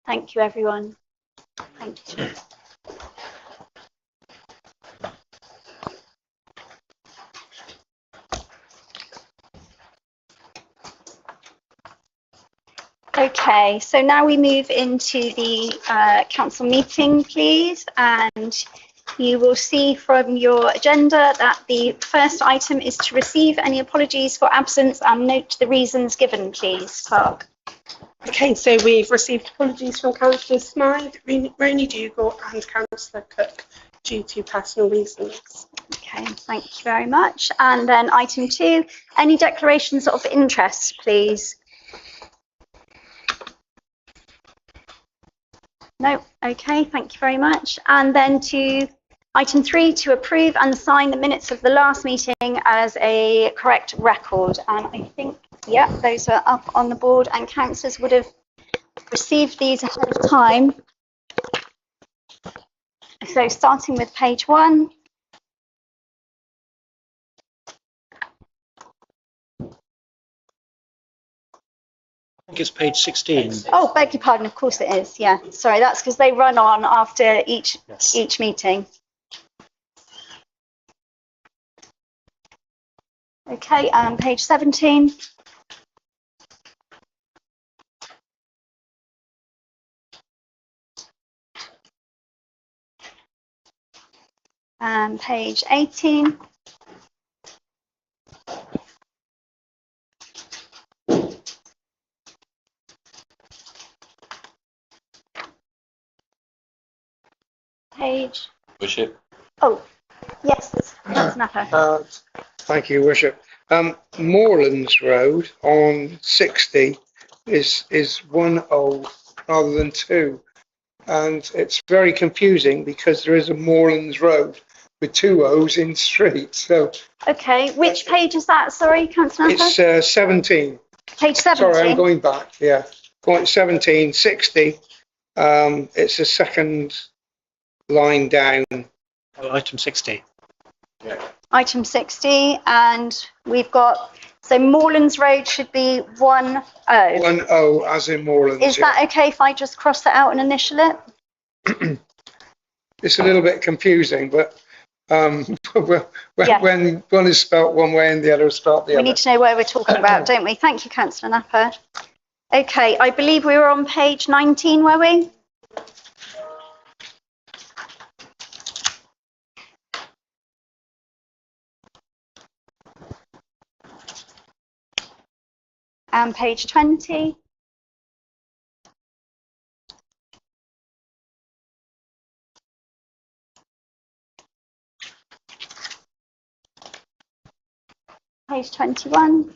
Thank you, everyone. Thank you. Okay, so now we move into the council meeting, please, and you will see from your agenda that the first item is to receive any apologies for absence and note the reasons given, please. Clark. Okay, so we've received apologies from Councillor Smythe, Ronnie Dougal and Councillor Cook due to personal reasons. Okay, thank you very much. And then item 2, any declarations of interest, please? No, okay, thank you very much. And then to item 3, to approve and sign the minutes of the last meeting as a correct record. And I think, yeah, those are up on the board and councillors would have received these ahead of time. So starting with page 1. I think it's page 16. Oh, beg your pardon, of course it is, yeah. Sorry, that's because they run on after each meeting. Okay, page 17. And page 18. Page. Worship. Oh, yes, that's Napa. Thank you, Worship. Moorlands Road on 60 is 1 O rather than 2, and it's very confusing because there is a Moorlands Road with 2 O's in street. So okay, which page is that? Sorry, Councillor Napa. It's 17. Page 17. Sorry, I'm going back. Yeah, going 17, 60. It's the second line down. Oh, item 60. Yeah. Item 60, and we've got, so Moorlands Road should be 1 O. 1 O as in Moorlands. Is that okay if I just cross that out and initial it? It's a little bit confusing, but when one is spelt one way and the other is spelt the other. We need to know where we're talking about, don't we? Thank you, Councillor Napa. Okay, I believe we were on page 19, were we? And page 20. Page 21.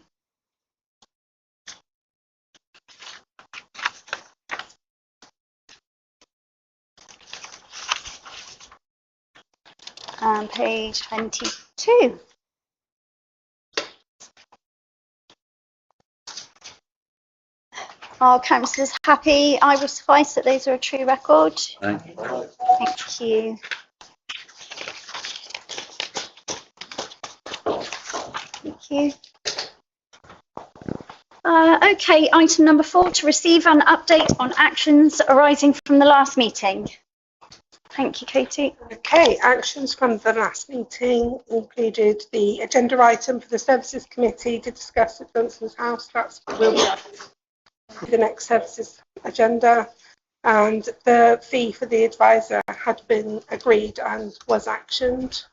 And page 22. Are councillors happy? I will suffice that those are a true record. Thank you. Thank you. Thank you. Okay, item number 4, to receive an update on actions arising from the last meeting. Thank you, Katie. Okay, actions from the last meeting included the agenda item for the Services Committee to discuss at Johnson's House. That's will be the next services agenda, and the fee for the advisor had been agreed and was actioned.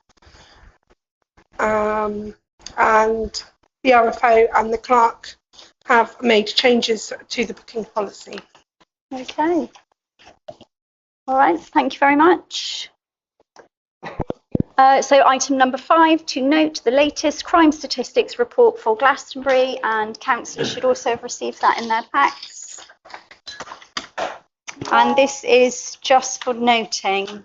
And the RFO and the clerk have made changes to the booking policy. Okay. All right, thank you very much. So item number 5, to note the latest crime statistics report for Glastonbury, and councillors should also have received that in their packs. And this is just for noting.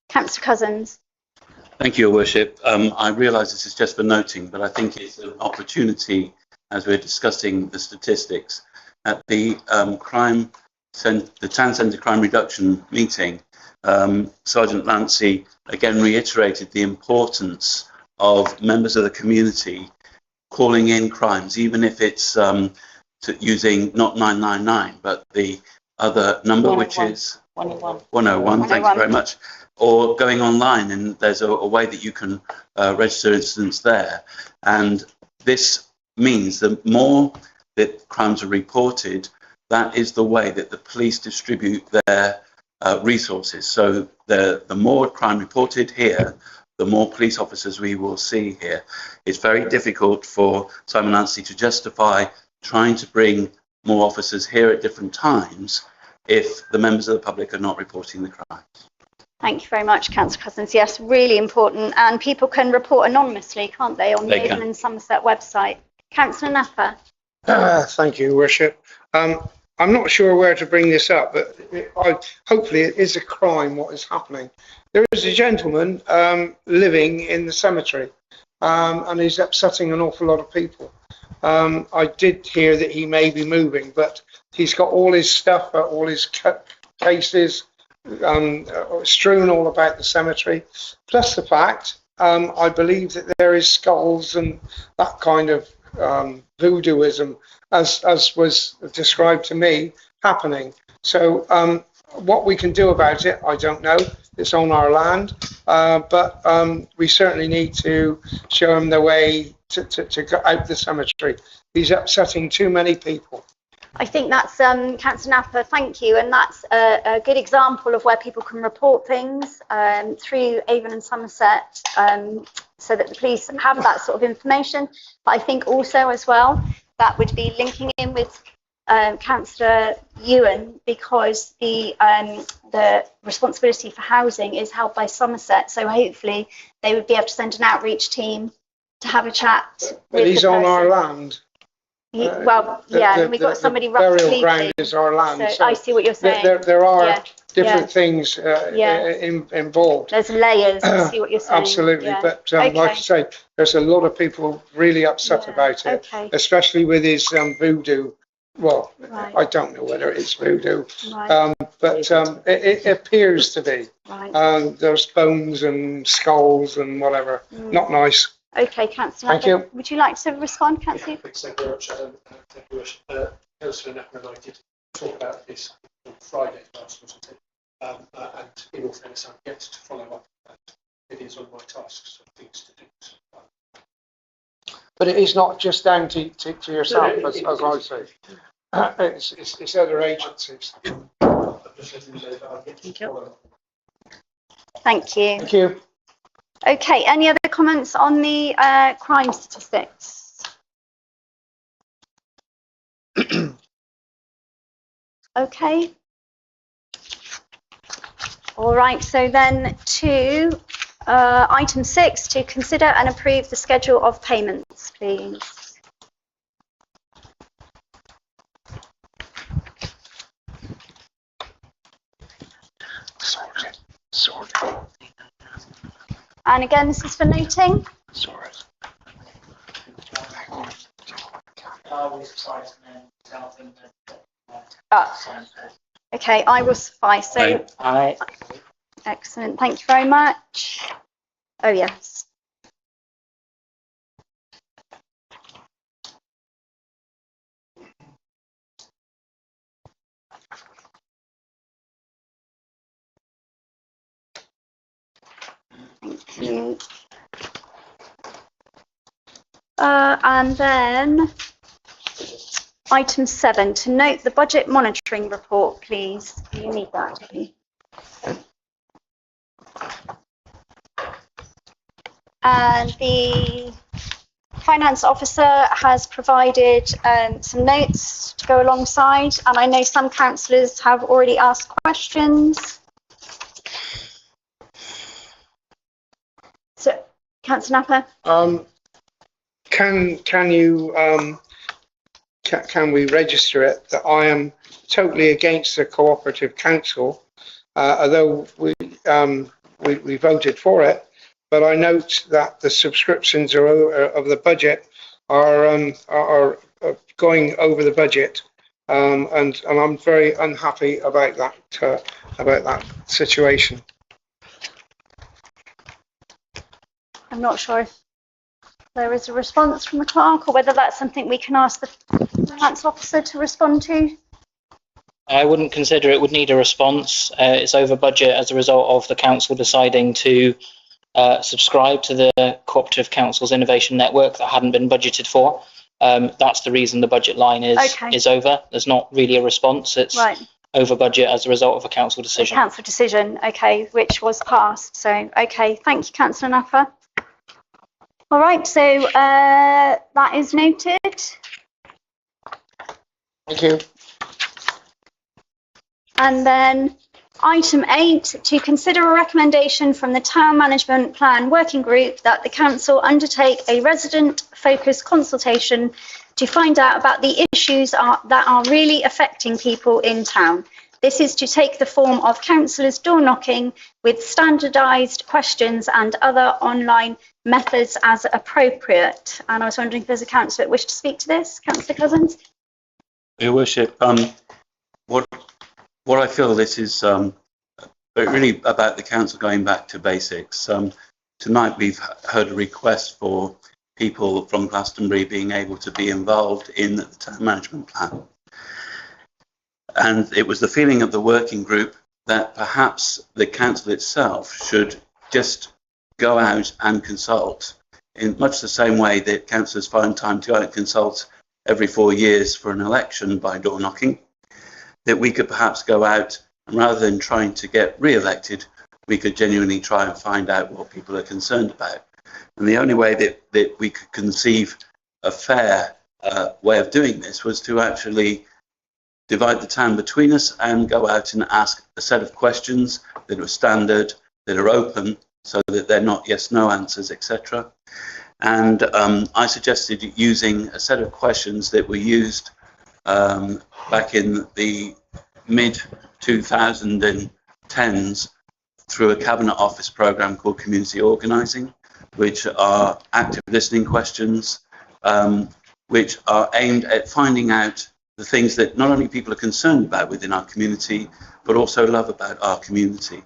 Councillor Cousins. Thank you, Your Worship. I realise this is just for noting, but I think it's an opportunity as we're discussing the statistics at the Town Centre Crime Reduction meeting. Sergeant Lancy again reiterated the importance of members of the community calling in crimes, even if it's using not 999, but the other number, which is 101. 101, thank you very much. Or going online, and there's a way that you can register incidents there. And this means the more that crimes are reported, that is the way that the police distribute their resources. So the more crime reported here, the more police officers we will see here. It's very difficult for Simon Lancy to justify trying to bring more officers here at different times if the members of the public are not reporting the crimes. Thank you very much, Councillor Cousins. Yes, really important. And people can report anonymously, can't they, on the Avon and Somerset website? Councillor Napper. Thank you, Worship. I'm not sure where to bring this up, but hopefully it is a crime what is happening. There is a gentleman living in the cemetery, and he's upsetting an awful lot of people. I did hear that he may be moving, but he's got all his stuff, all his cases strewn all about the cemetery, plus the fact I believe that there is skulls and that kind of voodooism, as was described to me, happening. So what we can do about it, I don't know. It's on our land, but we certainly need to show him the way to go out the cemetery. He's upsetting too many people. I think that's, Councillor Napper, thank you, and that's a good example of where people can report things through Avon and Somerset, so that the police have that sort of information. But I think also as well, that would be linking in with Councillor Ewan, because the responsibility for housing is held by Somerset, so hopefully they would be able to send an outreach team to have a chat. But he's on our land. We've got somebody burial roughly ground is our land. So I see what you're saying. There are different things involved. There's layers. I see what you're saying. Absolutely, yeah. but like I say, there's a lot of people really upset about it, especially with his voodoo. Well, I don't know whether it's voodoo, but it appears to be. There's bones and skulls and whatever. Not nice. Okay, Councillor. Thank you. Would you like to respond, Councillor? Thank you very much. Councillor Napper and I did talk about this on Friday last week, and in all fairness, I'm yet to follow up. It is on my tasks of things to do. But it is not just down to yourself, as I say. It's other agencies. I'm just letting you know that I'm yet to follow up. Thank you. Thank you. Okay, any other comments on the crime statistics? Okay. All right, so then to item 6, to consider and approve the schedule of payments, please. Sorted. And again, this is for noting. Sorry. Okay, I will suffice. So, excellent. Thank you very much. Oh, yes. Thank you. And then item 7, to note the budget monitoring report, please. You need that, do you? And the finance officer has provided some notes to go alongside, and I know some councillors have already asked questions. So, Councillor Napper? Can we register it that I am totally against the cooperative council, although we voted for it, but I note that the subscriptions of the budget are going over the budget, and I'm very unhappy about that situation. I'm not sure if there is a response from the clerk or whether that's something we can ask the finance officer to respond to. I wouldn't consider it would need a response. It's over budget as a result of the council deciding to subscribe to the Cooperative Council's Innovation Network that hadn't been budgeted for. That's the reason the budget line is over. There's not really a response. It's over budget as a result of a council decision. A council decision, okay, which was passed. So, okay, thank you, Councillor Nuffer. All right, so that is noted. Thank you. And then item 8, to consider a recommendation from the Town Management Plan Working Group that the council undertake a resident-focused consultation to find out about the issues that are really affecting people in town. This is to take the form of councillors' door knocking with standardised questions and other online methods as appropriate. And I was wondering if there's a councillor that wished to speak to this. Councillor Cousins? Your Worship, what I feel this is really about the council going back to basics. Tonight we've heard a request for people from Glastonbury being able to be involved in the town management plan. And it was the feeling of the working group that perhaps the council itself should just go out and consult in much the same way that councillors find time to go out and consult every 4 years for an election by door knocking, that we could perhaps go out and rather than trying to get re-elected, we could genuinely try and find out what people are concerned about. And the only way that we could conceive a fair way of doing this was to actually divide the town between us and go out and ask a set of questions that are standard, that are open, so that they're not yes/no answers, etc. And I suggested using a set of questions that were used back in the mid-2010s through a Cabinet Office programme called Community Organising, which are active listening questions, which are aimed at finding out the things that not only people are concerned about within our community, but also love about our community.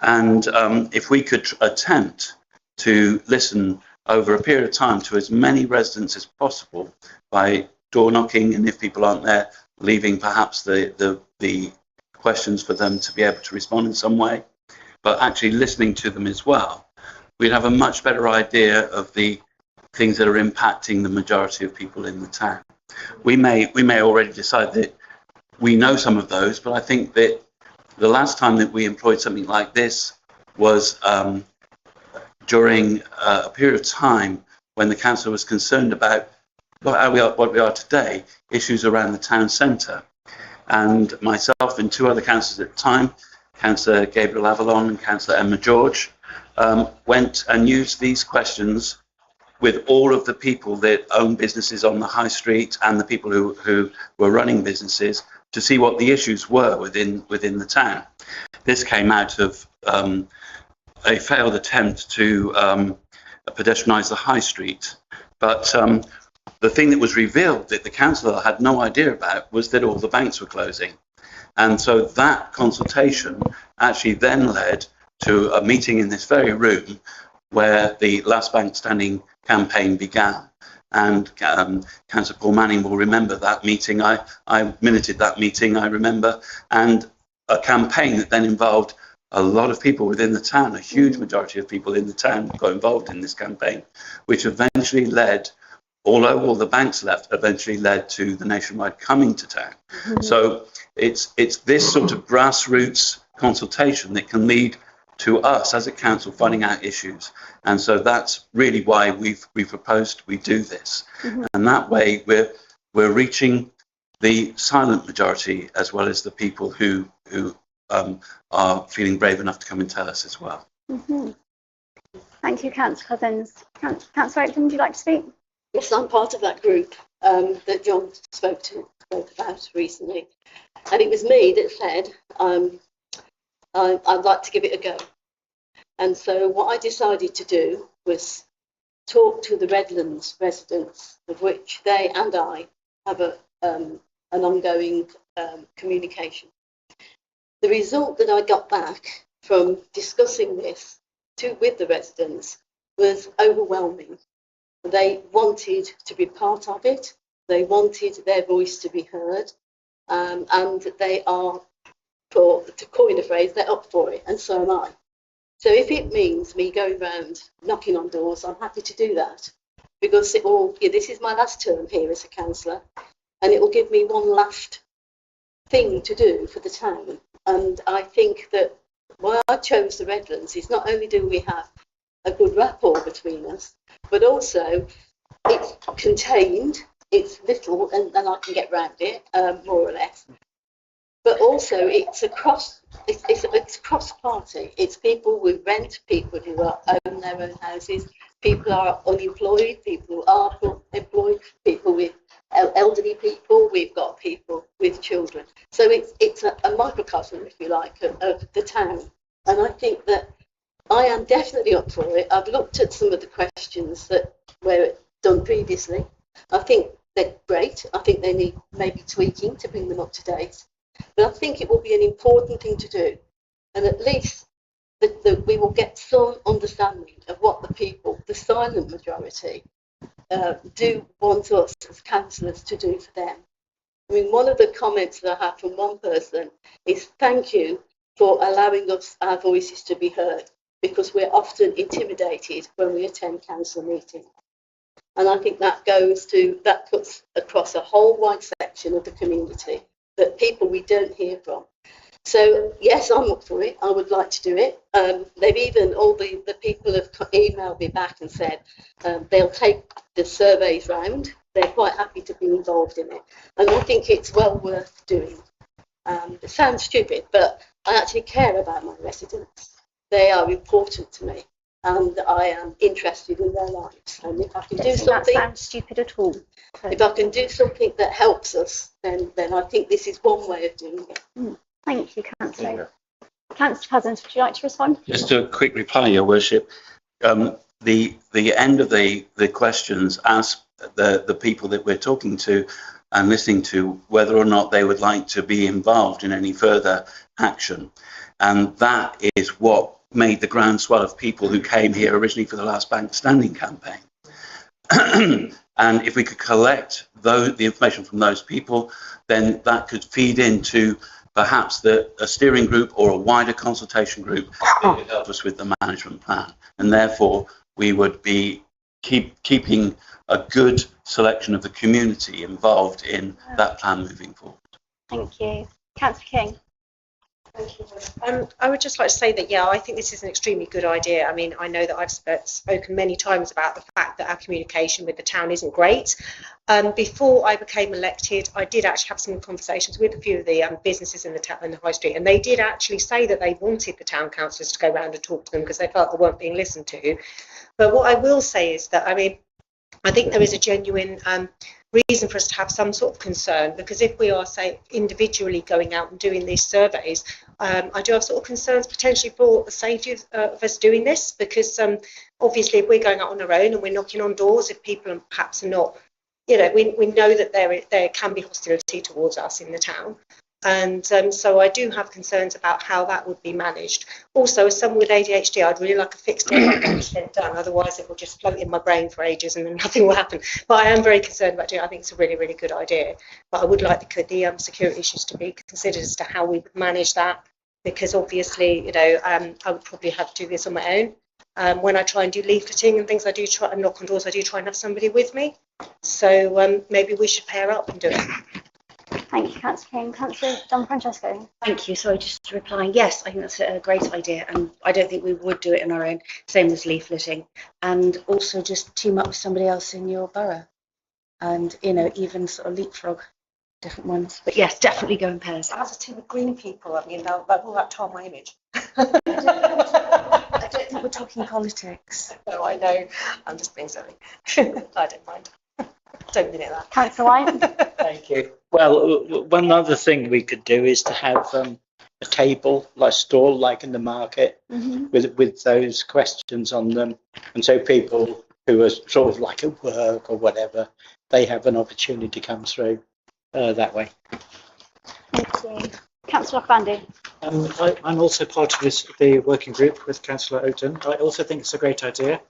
And if we could attempt to listen over a period of time to as many residents as possible by door knocking, and if people aren't there, leaving perhaps the questions for them to be able to respond in some way, but actually listening to them as well, we'd have a much better idea of the things that are impacting the majority of people in the town. We may already decide that we know some of those, but I think that the last time that we employed something like this was during a period of time when the council was concerned about what we are today, issues around the town centre. And myself and 2 other councillors at the time, Councillor Gabriel Avalon and Councillor Emma George, went and used these questions with all of the people that own businesses on the high street and the people who were running businesses to see what the issues were within the town. This came out of a failed attempt to pedestrianise the high street. But the thing that was revealed that the council had no idea about was that all the banks were closing. And so that consultation actually then led to a meeting in this very room where the Last Bank Standing campaign began. And Councillor Paul Manning will remember that meeting. I minuted that meeting, I remember, and a campaign that then involved a lot of people within the town, a huge majority of people in the town got involved in this campaign, which eventually led, although all the banks left, eventually led to the Nationwide coming to town. Mm-hmm. So it's this sort of grassroots consultation that can lead to us as a council finding out issues. And so that's really why we've proposed we do this. Mm-hmm. And that way we're reaching the silent majority as well as the people who are feeling brave enough to come and tell us as well. Mm-hmm. Thank you, Councillor Cousins. Councillor Oakland, would you like to speak? Yes, I'm part of that group that John spoke about recently. And it was me that said, I'd like to give it a go. And so what I decided to do was talk to the Redlands residents, of which they and I have a an ongoing communication. The result that I got back from discussing this with the residents was overwhelming. They wanted to be part of it. They wanted their voice to be heard, and they are, to coin a phrase, they're up for it, and so am I. So if it means me going around knocking on doors, I'm happy to do that, because this is my last term here as a councillor, and it will give me one last thing to do for the town. And I think that why I chose the Redlands is not only do we have a good rapport between us, but also it's contained, it's little, and I can get round it, more or less. But also it's cross-party. It's people who rent, people who own their own houses, people who are unemployed, people who are employed, people with elderly people, we've got people with children. So it's a microcosm, if you like, of the town. And I think that I am definitely up for it. I've looked at some of the questions that were done previously. I think they're great. I think they need maybe tweaking to bring them up to date. But I think it will be an important thing to do. And at least we will get some understanding of what the people, the silent majority, do want us as councillors to do for them. I mean, one of the comments that I had from one person is, thank you for allowing us our voices to be heard, because we're often intimidated when we attend council meetings. And I think that cuts across a whole wide section of the community, that people we don't hear from. So yes, I'm up for it. I would like to do it. They've even, all the people have emailed me back and said they'll take the surveys round. They're quite happy to be involved in it. And I think it's well worth doing. It sounds stupid, but I actually care about my residents. They are important to me, and I am interested in their lives. And if I can do something, that sounds stupid at all. if I can do something that helps us, then I think this is one way of doing it. Thank you, Councillor. Councillor Cousins, would you like to respond? Just a quick reply, Your Worship. The end of the questions ask the people that we're talking to and listening to whether or not they would like to be involved in any further action. And that is what made the groundswell of people who came here originally for the last bank standing campaign. And if we could collect the information from those people, then that could feed into perhaps a steering group or a wider consultation group that could help us with the management plan. And therefore, we would be keeping a good selection of the community involved in that plan moving forward. Thank you. Councillor King. Thank you. I would just like to say that, yeah, I think this is an extremely good idea. I mean, I know that I've spoken many times about the fact that our communication with the town isn't great. Before I became elected, I did actually have some conversations with a few of the businesses in the town, in the high street, and they did actually say that they wanted the town councillors to go around and talk to them because they felt they weren't being listened to. But what I will say is that, I mean, I think there is a genuine reason for us to have some sort of concern, because if we are, say, individually going out and doing these surveys, I do have sort of concerns potentially for the safety of us doing this, because obviously if we're going out on our own and we're knocking on doors, if people perhaps are not, you know, we know that there can be hostility towards us in the town. And so I do have concerns about how that would be managed. Also, as someone with ADHD, I'd really like a fixed deadline to get it done. Otherwise, it will just float in my brain for ages and then nothing will happen. But I am very concerned about doing it. I think it's a really, really good idea. But I would like the security issues to be considered as to how we would manage that. Because obviously, you know, I would probably have to do this on my own. When I try and do leafleting and things, I do try and knock on doors. I do try and have somebody with me. So maybe we should pair up and do it. Thank you, Councillor King. Councillor Don Francesco. Thank you. So just replying, yes, I think that's a great idea, and I don't think we would do it on our own, same as leafleting. And also just team up with somebody else in your borough, and, you know, even sort of leapfrog different ones. But yes, definitely go in pairs. As a team of green people, I mean, that will tar my image. I don't think we're talking politics. No, I know. I'm just being silly. I don't mind. Don't mean it that. Councillor White. Thank you. Well, one other thing we could do is to have a table, like a stall, like in the market, with those questions on them, and so people who are sort of like at work or whatever, they have an opportunity to come through. that way. Thank you. Councillor Bandy. I'm also part of the working group with Councillor Oaten. I also think it's a great idea.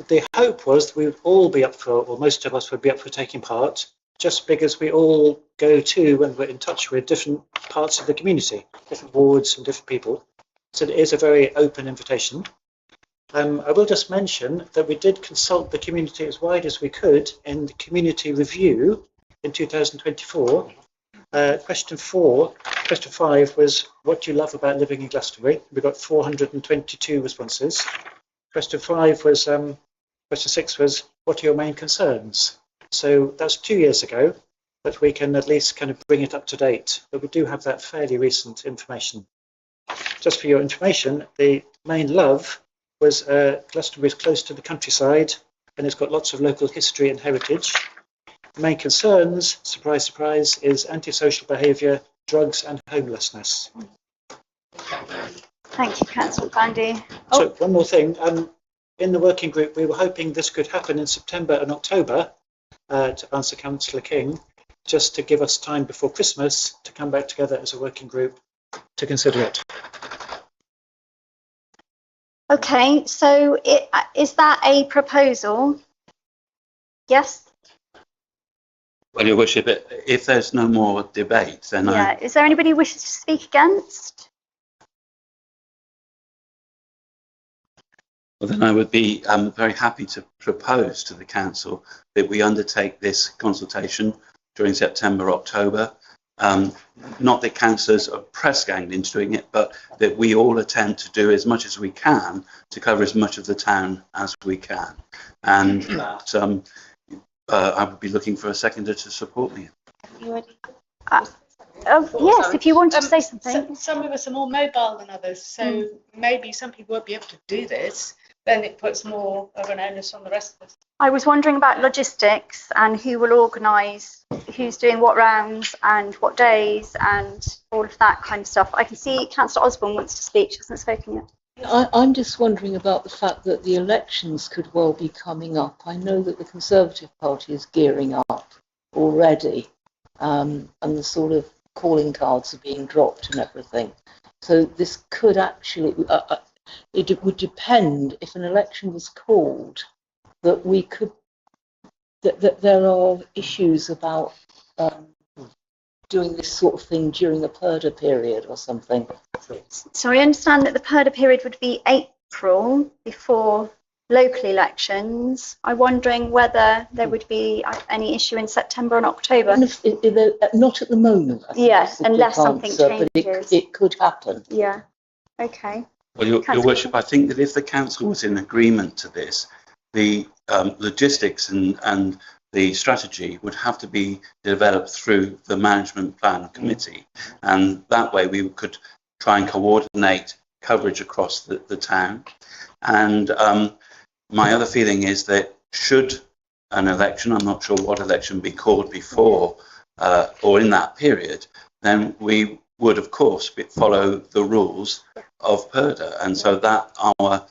The hope was we would all be up for, or most of us would be up for taking part, just because we all go to when we're in touch with different parts of the community, different wards and different people. So it is a very open invitation. I will just mention that we did consult the community as wide as we could in the community review in 2024. Question 5 was, what do you love about living in Glastonbury? We got 422 responses. Question 6 was, what are your main concerns? So that's 2 years ago, but we can at least kind of bring it up to date. But we do have that fairly recent information. Just for your information, the main love was Glastonbury is close to the countryside and it's got lots of local history and heritage. The main concerns, surprise, surprise, is antisocial behaviour, drugs and homelessness. Thank you, Councillor Bandy. So one more thing, in the working group we were hoping this could happen in September and October, to answer Councillor King, just to give us time before Christmas to come back together as a working group to consider it. Okay, so is that a proposal? Yes? Well, Your Worship, if there's no more debate, then Yeah. Is there anybody who wishes to speak against? well, then I would be very happy to propose to the council that we undertake this consultation during September, October. Not that councillors are press ganged into doing it, but that we all attempt to do as much as we can to cover as much of the town as we can. And that I would be looking for a seconder to support me. Yes, if you wanted to say something. Some of us are more mobile than others, so maybe some people won't be able to do this. Then it puts more of an onus on the rest of us. I was wondering about logistics and who will organise, who's doing what rounds and what days and all of that kind of stuff. I can see Councillor Osborne wants to speak. She hasn't spoken yet. I'm just wondering about the fact that the elections could well be coming up. I know that the Conservative Party is gearing up already, and the sort of calling cards are being dropped and everything. So this could actually, it would depend if an election was called, that we could, that there are issues about doing this sort of thing during a purdah period or something. So I understand that the purdah period would be April before local elections. I'm wondering whether there would be any issue in September and October. Not at the moment. Yes, unless something changes. But it could happen. Yeah. Okay. Well, Your Worship, I think that if the council was in agreement to this, the logistics and the strategy would have to be developed through the management plan committee, and that way we could try and coordinate coverage across the town. And my other feeling is that should an election, I'm not sure what election, be called before or in that period, then we would of course follow the rules of purdah, and so that our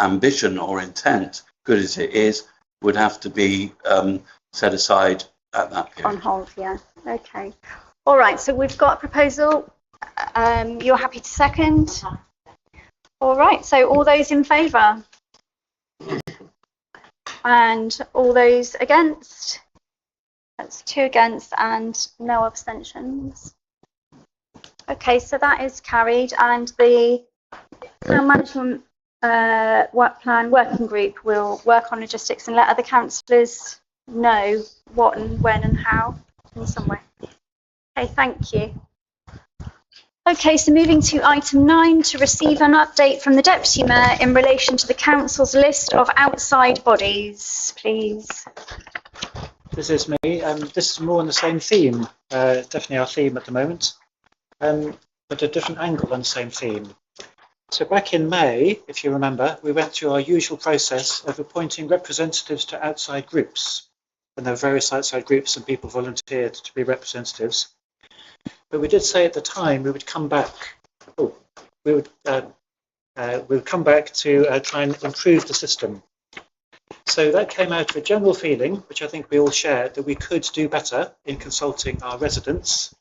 ambition or intent, good as it is, would have to be set aside at that period. On hold, yeah. Okay. All right, so we've got a proposal. You're happy to second? All right, so all those in favour? And all those against? That's 2 against and no abstentions. Okay, so that is carried, and the town management working group will work on logistics and let other councillors know what and when and how in some way. Okay, thank you. Okay, so moving to item 9, to receive an update from the Deputy Mayor in relation to the Council's list of outside bodies, please. This is me. This is more on the same theme, definitely our theme at the moment, but a different angle on the same theme. So back in May, if you remember, we went through our usual process of appointing representatives to outside groups. And there were various outside groups and people volunteered to be representatives. But we did say at the time we would come back. We would come back to try and improve the system. So that came out of a general feeling, which I think we all shared, that we could do better in consulting our residents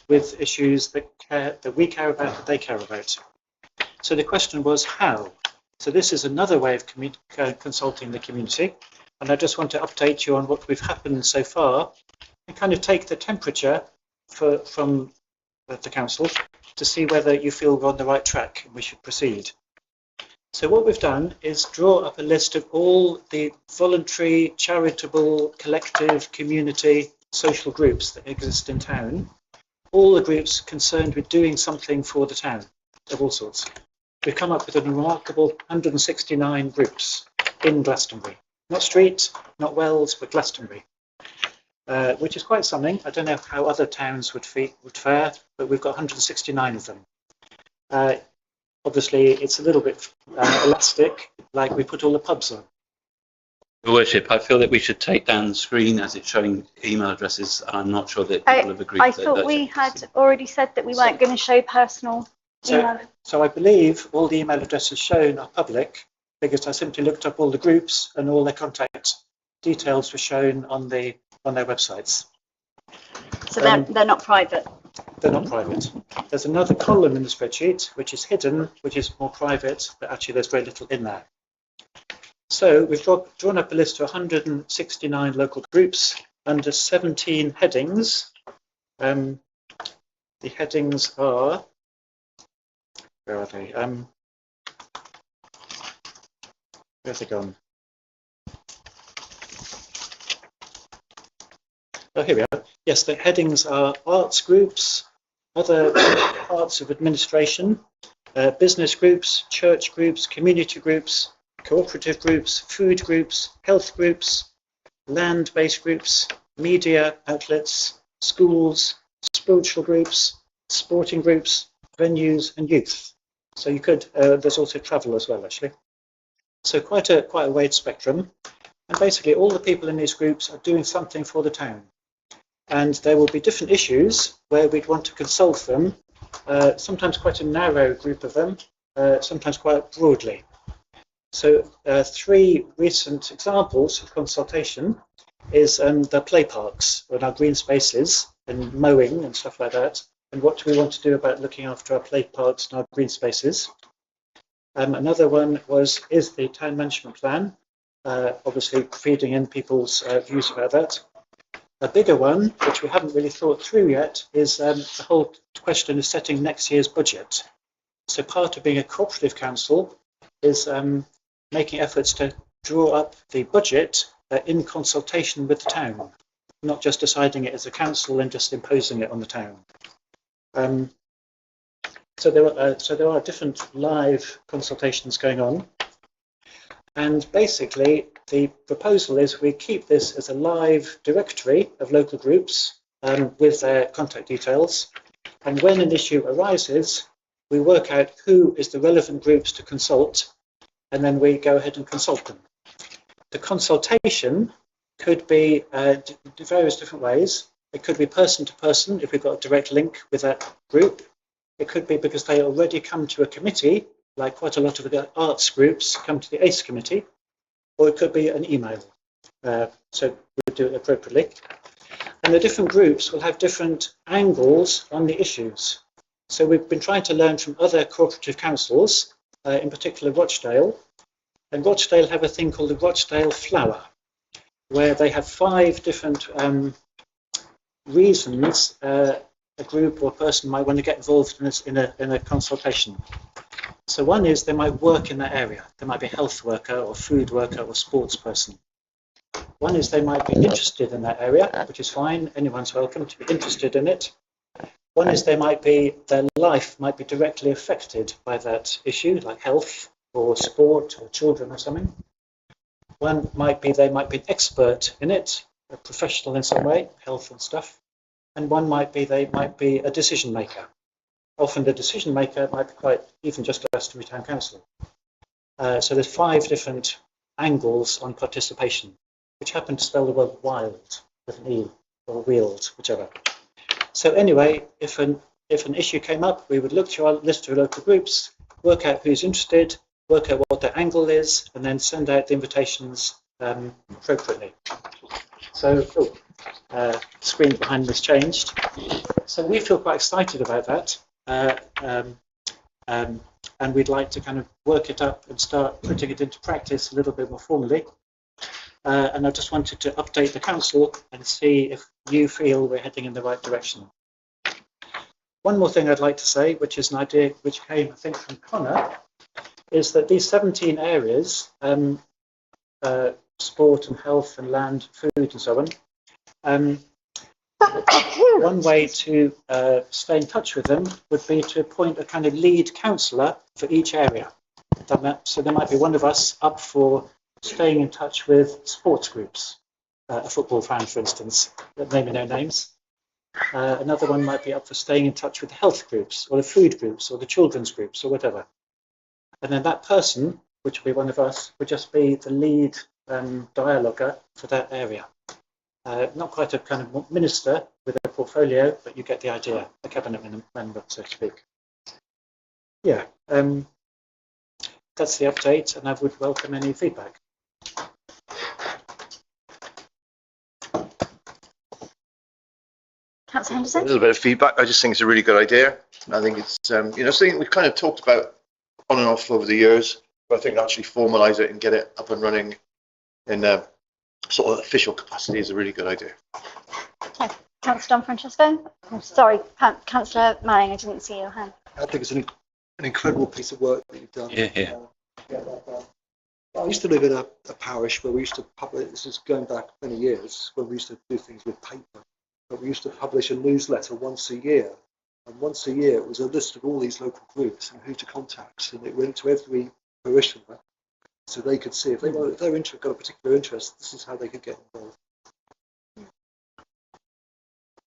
with issues that we care about, that they care about. So the question was how? So this is another way of consulting the community, and I just want to update you on what we've happened so far and kind of take the temperature from the council to see whether you feel we're on the right track and we should proceed. So what we've done is draw up a list of all the voluntary, charitable, collective, community, social groups that exist in town, all the groups concerned with doing something for the town of all sorts. We've come up with a remarkable 169 groups in Glastonbury. Not Street, not Wells, but Glastonbury, which is quite something. I don't know how other towns would fare, but we've got 169 of them. Obviously, it's a little bit elastic, like we put all the pubs on. Your Worship, I feel that we should take down the screen as it's showing email addresses. I'm not sure that people have agreed. I thought we had already said that we weren't going to show personal email. So I believe all the email addresses shown are public, because I simply looked up all the groups and all their contact details were shown on their websites. So they're not private? They're not private. There's another column in the spreadsheet which is hidden, which is more private, but actually there's very little in there. So we've drawn up a list of 169 local groups under 17 headings. The headings are, where are they? Where's it gone? Oh, here we are. Yes, the headings are arts groups, other parts of administration, business groups, church groups, community groups, cooperative groups, food groups, health groups, land-based groups, media outlets, schools, spiritual groups, sporting groups, venues, and youth. So you could, there's also travel as well, actually. So quite a wide spectrum. And basically all the people in these groups are doing something for the town. And there will be different issues where we'd want to consult them, sometimes quite a narrow group of them, sometimes quite broadly. So 3 recent examples of consultation is the play parks and our green spaces and mowing and stuff like that, and what do we want to do about looking after our play parks and our green spaces. Another one is the town management plan, obviously feeding in people's views about that. A bigger one, which we haven't really thought through yet, is the whole question of setting next year's budget. So part of being a cooperative council is making efforts to draw up the budget in consultation with the town, not just deciding it as a council and just imposing it on the town. So there are different live consultations going on, and basically the proposal is we keep this as a live directory of local groups with their contact details, and when an issue arises we work out who is the relevant groups to consult, and then we go ahead and consult them. The consultation could be various different ways. It could be person to person if we've got a direct link with that group. It could be because they already come to a committee, like quite a lot of the arts groups come to the ACE committee, or it could be an email. So we'll do it appropriately. And the different groups will have different angles on the issues. So we've been trying to learn from other cooperative councils, in particular Rochdale. And Rochdale have a thing called the Rochdale Flower, where they have 5 different reasons a group or a person might want to get involved in a consultation. So one is they might work in that area. They might be a health worker or food worker or sports person. One is they might be interested in that area, which is fine. Anyone's welcome to be interested in it. One is their life might be directly affected by that issue, like health or sport or children or something. One might be they might be an expert in it, a professional in some way, health and stuff. And one might be they might be a decision maker. Often the decision maker might be quite even just Glastonbury Town Council. So there's 5 different angles on participation, which happen to spell the word wild with an E or wield, whichever. So anyway, if an issue came up, we would look through our list of local groups, work out who's interested, work out what their angle is, and then send out the invitations appropriately. So, screen behind us changed. So we feel quite excited about that. And we'd like to kind of work it up and start putting it into practice a little bit more formally. And I just wanted to update the council and see if you feel we're heading in the right direction. One more thing I'd like to say, which is an idea which came, I think, from Connor, is that these 17 areas, sport and health and land, food and so on, one way to stay in touch with them would be to appoint a kind of lead counsellor for each area. So there might be one of us up for staying in touch with sports groups, a football fan, for instance, naming no names. Another one might be up for staying in touch with the health groups or the food groups or the children's groups or whatever. And then that person, which would be one of us, would just be the lead dialoguer for that area. Not quite a kind of minister with a portfolio, but you get the idea, a cabinet member, so to speak. Yeah, that's the update, and I would welcome any feedback. Councillor Henderson? A little bit of feedback. I just think it's a really good idea. I think it's something we've kind of talked about on and off over the years, but I think actually formalise it and get it up and running in a sort of official capacity is a really good idea. Okay. Councillor Don Francesco? Oh, sorry, Councillor Manning, I didn't see your hand. I think it's an incredible piece of work that you've done. Yeah. I used to live in a parish where we used to publish, this is going back many years, where we used to do things with paper, but we used to publish a newsletter once a year. And once a year it was a list of all these local groups and who to contact, and it went to every parishioner so they could see if they're got a particular interest, this is how they could get involved.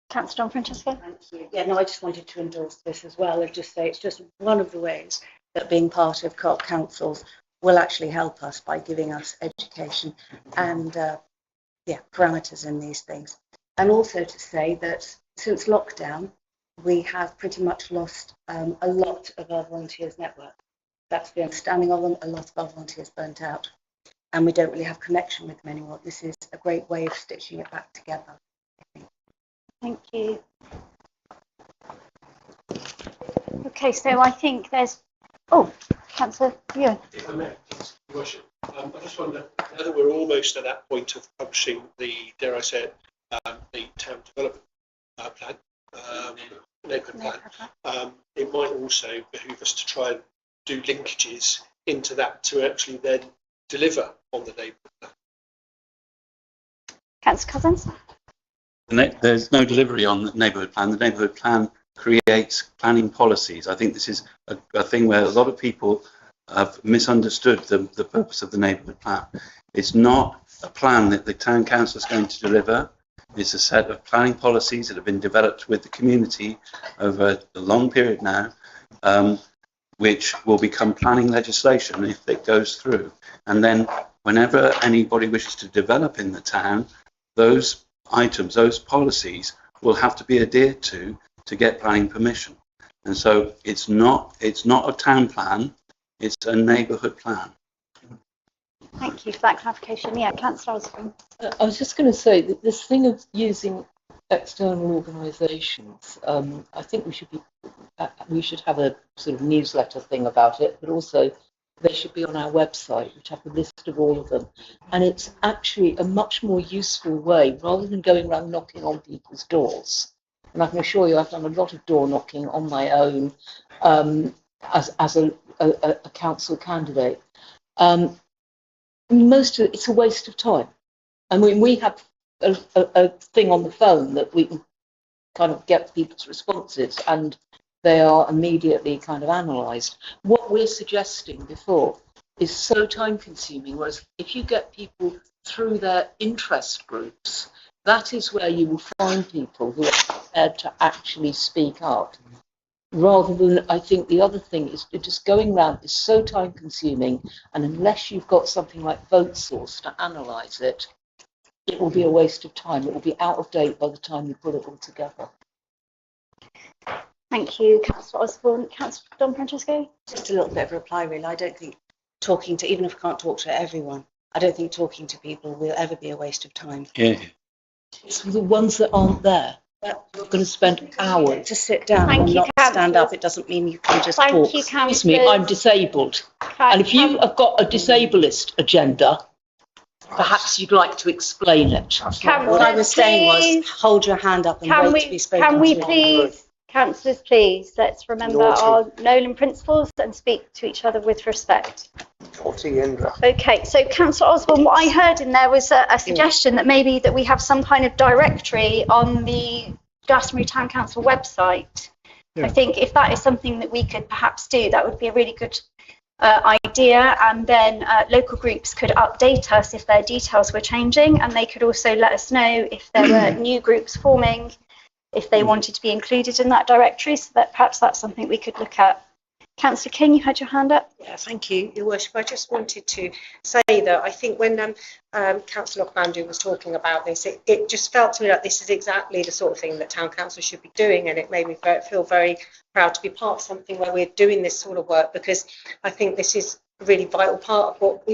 Councillor Don Francesco? Thank you. Yeah, no, I just wanted to endorse this as well and just say it's just one of the ways that being part of co-op councils will actually help us by giving us education and parameters in these things. And also to say that since lockdown, we have pretty much lost a lot of our volunteers' network. That's the understanding of them. A lot of our volunteers burnt out, and we don't really have connection with them anymore. This is a great way of stitching it back together, I think. Thank you. Okay, so I think there's... Oh, Councillor Ewan. If I may, Your Worship, I just wonder, now that we're almost at that point of publishing the, dare I say it, the town development plan, neighbourhood plan, it might also behoove us to try and do linkages into that to actually then deliver on the neighbourhood plan. Councillor Cousins? There's no delivery on the neighbourhood plan. The neighbourhood plan creates planning policies. I think this is a thing where a lot of people have misunderstood the purpose of the neighbourhood plan. It's not a plan that the town council is going to deliver. It's a set of planning policies that have been developed with the community over a long period now, which will become planning legislation if it goes through. And then whenever anybody wishes to develop in the town, those items, those policies will have to be adhered to get planning permission. And so it's not a town plan, it's a neighbourhood plan. Thank you for that clarification. Yeah, Councillor Osborne. I was just going to say that this thing of using external organisations, I think we should have a sort of newsletter thing about it, but also they should be on our website, which have a list of all of them. And it's actually a much more useful way, rather than going around knocking on people's doors. And I can assure you I've done a lot of door knocking on my own as a council candidate. Most of it's a waste of time. I mean, we have a thing on the phone that we can kind of get people's responses, and they are immediately kind of analysed. What we're suggesting before is so time consuming, whereas if you get people through their interest groups, that is where you will find people who are prepared to actually speak up. Rather than, I think the other thing is just going around is so time consuming, and unless you've got something like VoteSource to analyse it, it will be a waste of time. It will be out of date by the time you put it all together. Thank you, Councillor Osborne. Councillor Don Francesco? Just a little bit of a reply, really. I don't think talking to, even if I can't talk to everyone, I don't think talking to people will ever be a waste of time. Yeah. So the ones that aren't there, you're going to spend hours to sit down and not stand up. It doesn't mean you can just talk. Excuse me, I'm disabled. And if you have got a disablist agenda, perhaps you'd like to explain it. What I was saying was hold your hand up and wait to be spoken to. Can we please, councillors, please, let's remember our Nolan principles and speak to each other with respect. Okay, so Councillor Osborne, what I heard in there was a suggestion that maybe that we have some kind of directory on the Glastonbury Town Council website. I think if that is something that we could perhaps do, that would be a really good idea, and then local groups could update us if their details were changing, and they could also let us know if there were new groups forming, if they wanted to be included in that directory, so that perhaps that's something we could look at. Councillor King, you had your hand up. Yeah, thank you, Your Worship. I just wanted to say that I think when Councillor Ockbandu was talking about this, it just felt to me like this is exactly the sort of thing that Town Council should be doing, and it made me feel very proud to be part of something where we're doing this sort of work, because I think this is a really vital part of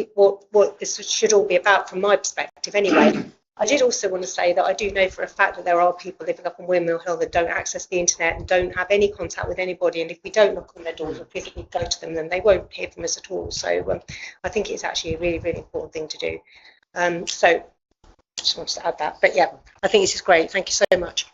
what this should all be about from my perspective anyway. I did also want to say that I do know for a fact that there are people living up on Windmill Hill that don't access the internet and don't have any contact with anybody, and if we don't knock on their doors or physically go to them, then they won't hear from us at all. So I think it's actually a really, really important thing to do. So just wanted to add that. But yeah, I think this is great. Thank you so much.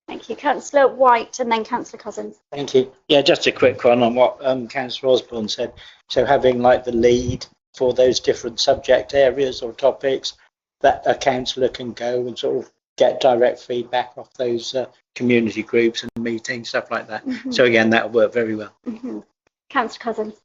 Thank you. Councillor White and then Councillor Cousins. Thank you. Yeah, just a quick one on what Councillor Osborne said. So having like the lead for those different subject areas or topics, that a councillor can go and sort of get direct feedback off those community groups and meetings, stuff like that. So again, that'll work very well. Councillor Cousins.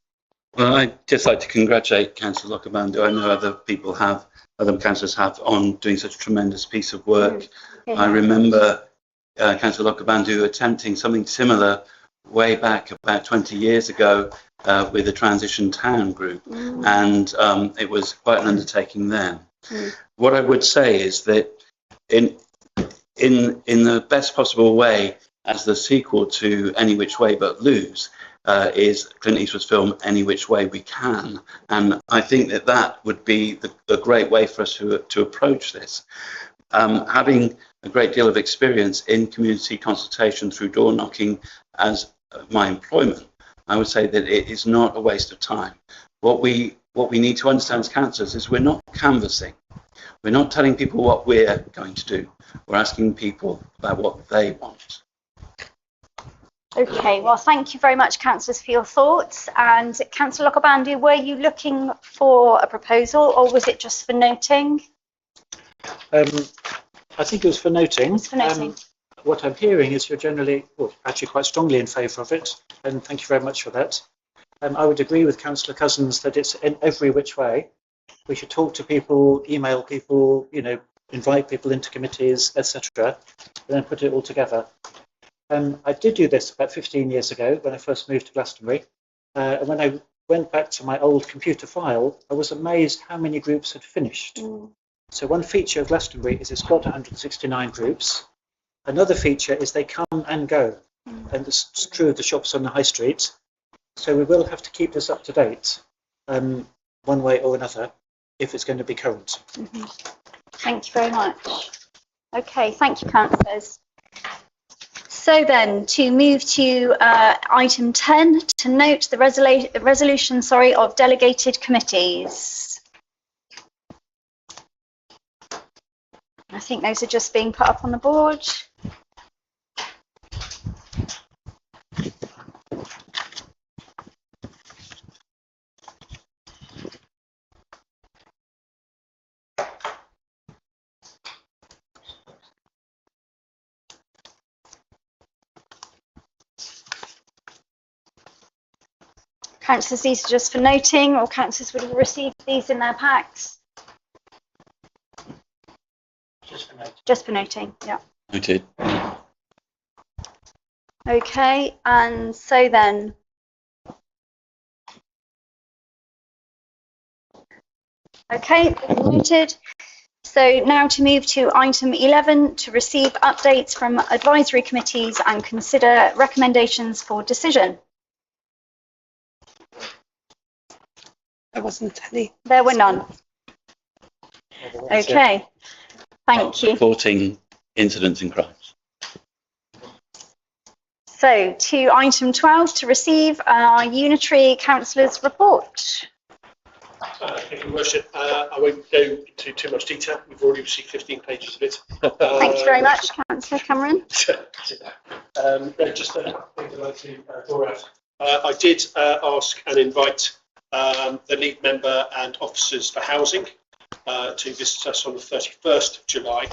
Well, I'd just like to congratulate Councillor Ockbandu. I know other councillors have, on doing such a tremendous piece of work. I remember Councillor Ockbandu attempting something similar way back about 20 years ago with the Transition Town group, and it was quite an undertaking then. What I would say is that in the best possible way, as the sequel to Any Which Way But Lose, is Clint Eastwood's film Any Which Way We Can, and I think that would be the great way for us to approach this. Having a great deal of experience in community consultation through door knocking as my employment, I would say that it is not a waste of time. What we need to understand as councillors is we're not canvassing. We're not telling people what we're going to do. We're asking people about what they want. Okay, well, thank you very much, councillors, for your thoughts. And Councillor Ockbandu, were you looking for a proposal, or was it just for noting? I think it was for noting. It's for noting. What I'm hearing is you're generally, well, actually quite strongly in favour of it, and thank you very much for that. I would agree with Councillor Cousins that it's in every which way. We should talk to people, email people, invite people into committees, etc., and then put it all together. I did do this about 15 years ago when I first moved to Glastonbury. And when I went back to my old computer file, I was amazed how many groups had finished. So one feature of Glastonbury is it's got 169 groups. Another feature is they come and go. And it's true of the shops on the high street. So we will have to keep this up to date, one way or another, if it's going to be current. Thank you very much. Okay, thank you, councillors. So then, to move to item 10, to note the resolution of delegated committees. I think those are just being put up on the board. Councillors, these are just for noting, or councillors would have received these in their packs? Just for noting. Just for noting, yeah. Noted. Okay, and so then, okay, noted. So now to move to item 11, to receive updates from advisory committees and consider recommendations for decision. There wasn't any. There were none. Okay, thank you. Reporting incidents and crimes. So to item 12, to receive our unitary councillor's report. Thank you, Your Worship. I won't go into too much detail. We've already received 15 pages of it. Thank you very much, Councillor Cameron. Just a thing I'd like to draw out. I did ask and invite the lead member and officers for housing to visit us on the 31st of July,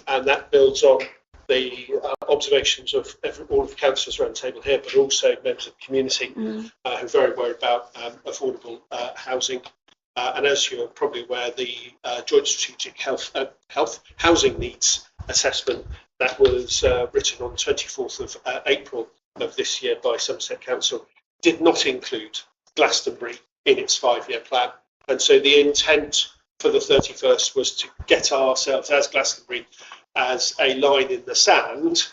and that builds on the observations of all of the councillors around the table here, but also members of the community who are very worried about affordable housing. And as you're probably aware, the Joint Strategic Health Housing Needs Assessment that was written on the 24th of April of this year by Somerset Council did not include Glastonbury in its 5-year plan. And so the intent for the 31st was to get ourselves as Glastonbury as a line in the sand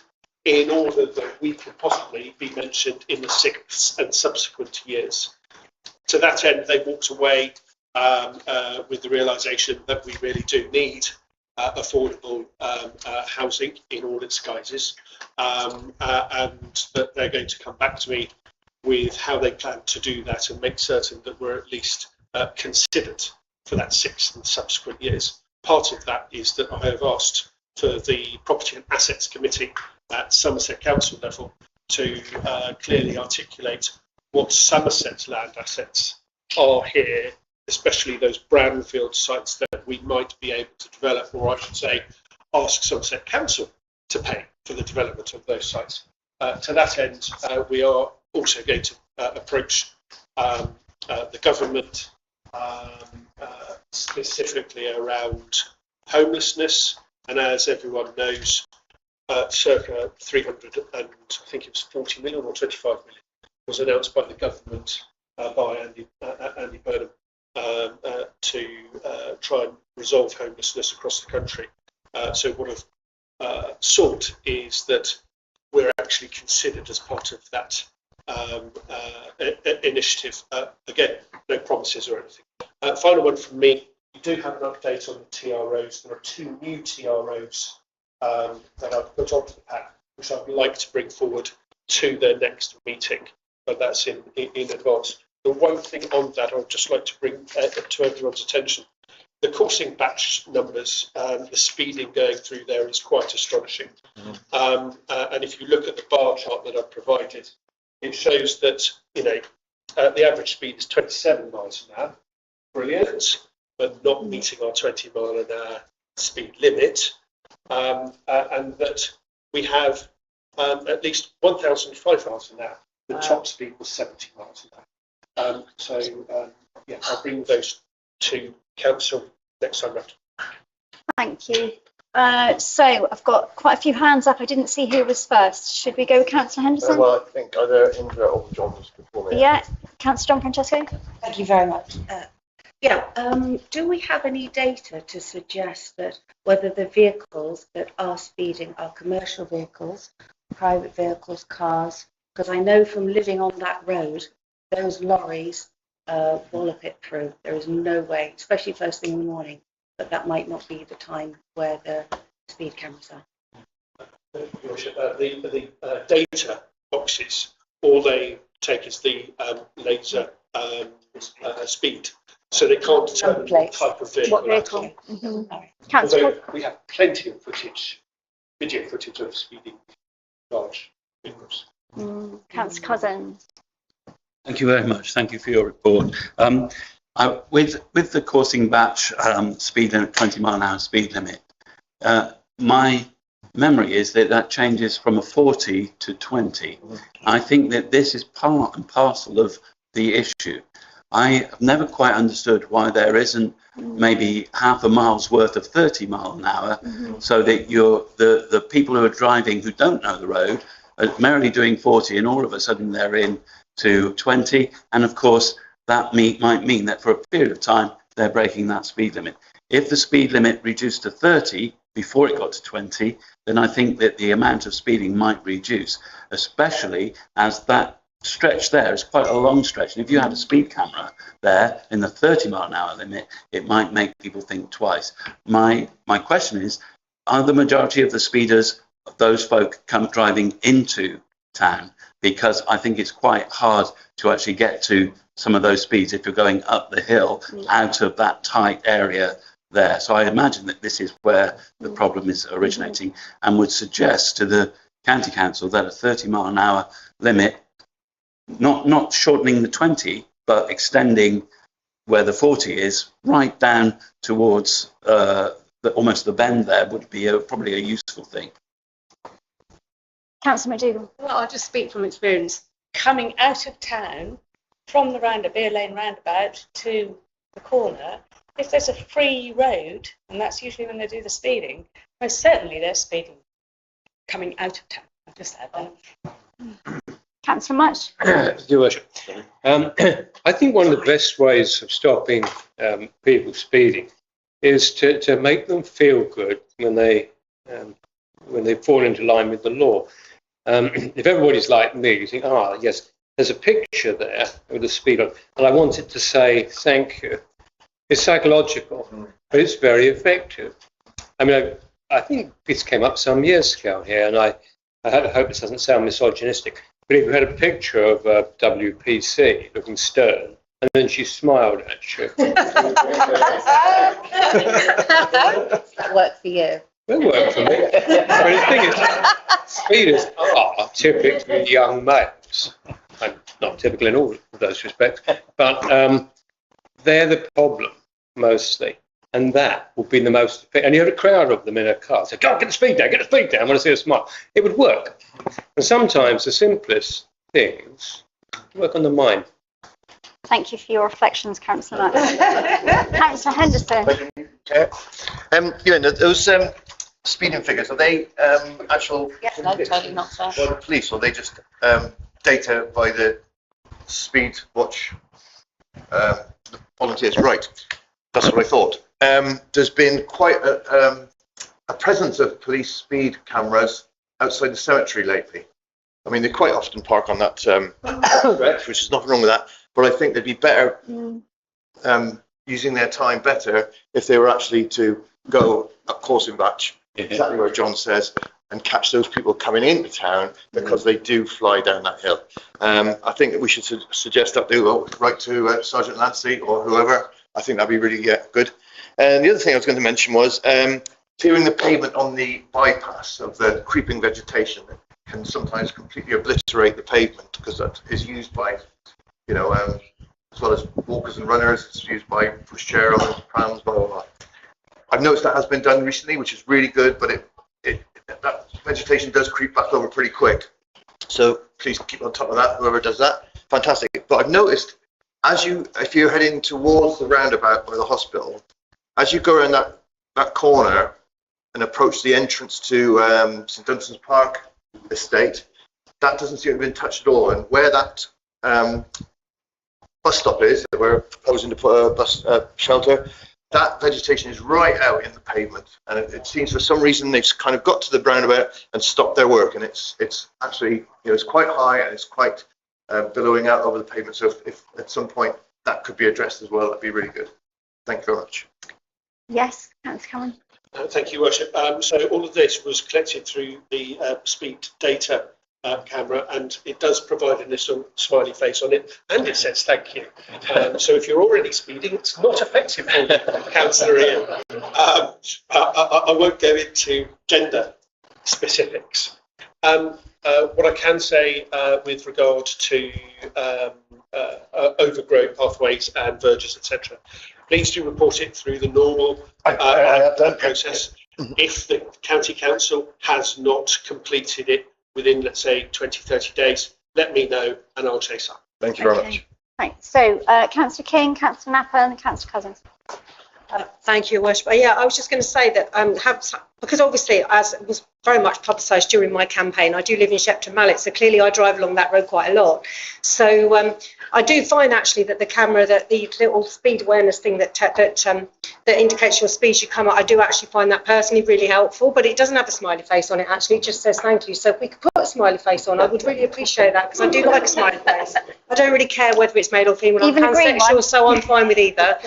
in order that we could possibly be mentioned in the 6th and subsequent years. To that end, they walked away with the realisation that we really do need affordable housing in all its guises, and that they're going to come back to me with how they plan to do that and make certain that we're at least considered for that 6th and subsequent years. Part of that is that I have asked for the Property and Assets Committee at Somerset Council level to clearly articulate what Somerset's land assets are here, especially those brownfield sites that we might be able to develop, or I should say, ask Somerset Council to pay for the development of those sites. To that end, we are also going to approach the government specifically around homelessness. And as everyone knows, circa 300 and I think it was 40 million or 25 million was announced by the government by Andy Burnham to try and resolve homelessness across the country. So what I've sought is that we're actually considered as part of that initiative. Again, no promises or anything. Final one from me. You do have an update on the TROs. There are 2 new TROs that I've put onto the pack, which I'd like to bring forward to the next meeting, but that's in advance. The one thing on that I'd just like to bring to everyone's attention. The coursing batch numbers, the speeding going through there is quite astonishing. And if you look at the bar chart that I've provided, it shows that, the average speed is 27 miles an hour. Brilliant, but not meeting our 20 mile an hour speed limit. And that we have at least 1,005 miles an hour. The top speed was 70 miles an hour. I'll bring those to council next time round. Thank you. So I've got quite a few hands up. I didn't see who was first. Should we go with Councillor Henderson? Well, I think either Indra or John just before me. Yeah, Councillor John Francesco. Thank you very much. Do we have any data to suggest that whether the vehicles that are speeding are commercial vehicles, private vehicles, cars? Because I know from living on that road, those lorries wallop it through. There is no way, especially first thing in the morning, that might not be the time where the speed cameras are. Your Worship, the data boxes, all they take is the laser speed, so they can't determine the type of vehicle. What vehicle? Although we have plenty of footage, video footage of speeding large vehicles. Councillor Cousins. Thank you very much. Thank you for your report. With the coursing batch speed limit, 20 mile an hour speed limit, my memory is that changes from a 40 to 20. I think that this is part and parcel of the issue. I have never quite understood why there isn't maybe half a mile's worth of 30 mile an hour, so that the people who are driving who don't know the road are merrily doing 40 and all of a sudden they're in to 20, and of course that might mean that for a period of time they're breaking that speed limit. If the speed limit reduced to 30 before it got to 20, then I think that the amount of speeding might reduce, especially as that stretch there is quite a long stretch. And if you had a speed camera there in the 30-mile-an-hour limit, it might make people think twice. My question is, are the majority of the speeders those folk come driving into town? Because I think it's quite hard to actually get to some of those speeds if you're going up the hill out of that tight area there. So I imagine that this is where the problem is originating, and would suggest to the county council that a 30-mile-an-hour limit, not shortening the 20, but extending where the 40 is right down towards almost the bend there, would be probably a useful thing. Councillor McDougall. Well, I'll just speak from experience. Coming out of town from the Beer Lane roundabout to the corner, if there's a free road, and that's usually when they do the speeding, most certainly they're speeding coming out of town. I'll just add that. Councillor Much. Your Worship. I think one of the best ways of stopping people speeding is to make them feel good when they fall into line with the law. If everybody's like me, you think, yes, there's a picture there with the speed on, and I want it to say thank you. It's psychological, but it's very effective. I mean, I think this came up some years ago here, and I hope this doesn't sound misogynistic, but if you had a picture of WPC looking stern, and then she smiled at you. That worked for you. It worked for me. But the thing is, speeders are typically young males. I'm not typical in all of those respects, but they're the problem mostly. And that would be the most effective. And you had a crowd of them in a car. So, go, get the speed down, I want to see a smile. It would work. And sometimes the simplest things work on the mind. Thank you for your reflections, Councillor Much. Councillor Henderson. Those speeding figures, are they actual No, totally not fair. by the police, or are they just data by the speed watch the volunteers? Right, that's what I thought. There's been quite a presence of police speed cameras outside the cemetery lately. I mean, they quite often park on that stretch, which is nothing wrong with that, but I think they'd be better using their time better if they were actually to go up Coursing Batch, exactly where John says, and catch those people coming into town, because they do fly down that hill. I think that we should suggest that they will write to Sergeant Lancy or whoever. I think that'd be really good. And the other thing I was going to mention was clearing the pavement on the bypass of the creeping vegetation that can sometimes completely obliterate the pavement, because that is used by, as well as walkers and runners, it's used by pushchair owners, prams, blah, blah, blah. I've noticed that has been done recently, which is really good, but that vegetation does creep back over pretty quick. So please keep on top of that, whoever does that. Fantastic. But I've noticed, if you're heading towards the roundabout by the hospital, as you go around that corner and approach the entrance to St Dunstan's Park estate, that doesn't seem to have been touched at all. And where that bus stop is, that we're proposing to put a bus shelter, that vegetation is right out in the pavement, and it seems for some reason they've kind of got to the roundabout and stopped their work, and it's actually, it's quite high and it's quite billowing out over the pavement. So if at some point that could be addressed as well, that'd be really good. Thank you very much. Yes, Councillor Cameron. Thank you, Worship. So all of this was collected through the speed data camera, and it does provide a little smiley face on it, and it says thank you. So if you're already speeding, it's not effective for you, Councillor Ian. I won't go into gender specifics. What I can say with regard to overgrown pathways and verges, etc., please do report it through the normal process. If the county council has not completed it within, let's say, 20, 30 days, let me know and I'll chase up. Thank you very much. Thanks. So, Councillor King, Councillor Napper and Councillor Cousins. Thank you, Worship. Yeah, I was just going to say that because obviously, as was very much publicised during my campaign, I do live in Shepton Mallet, so clearly I drive along that road quite a lot. So I do find actually that the camera, that the little speed awareness thing that indicates your speed as you come up, I do actually find that personally really helpful, but it doesn't have a smiley face on it, actually, it just says thank you. So if we could put a smiley face on, I would really appreciate that, because I do like a smiley face. I don't really care whether it's male or female. Even I'm a green pansexual, one? so I'm fine with either.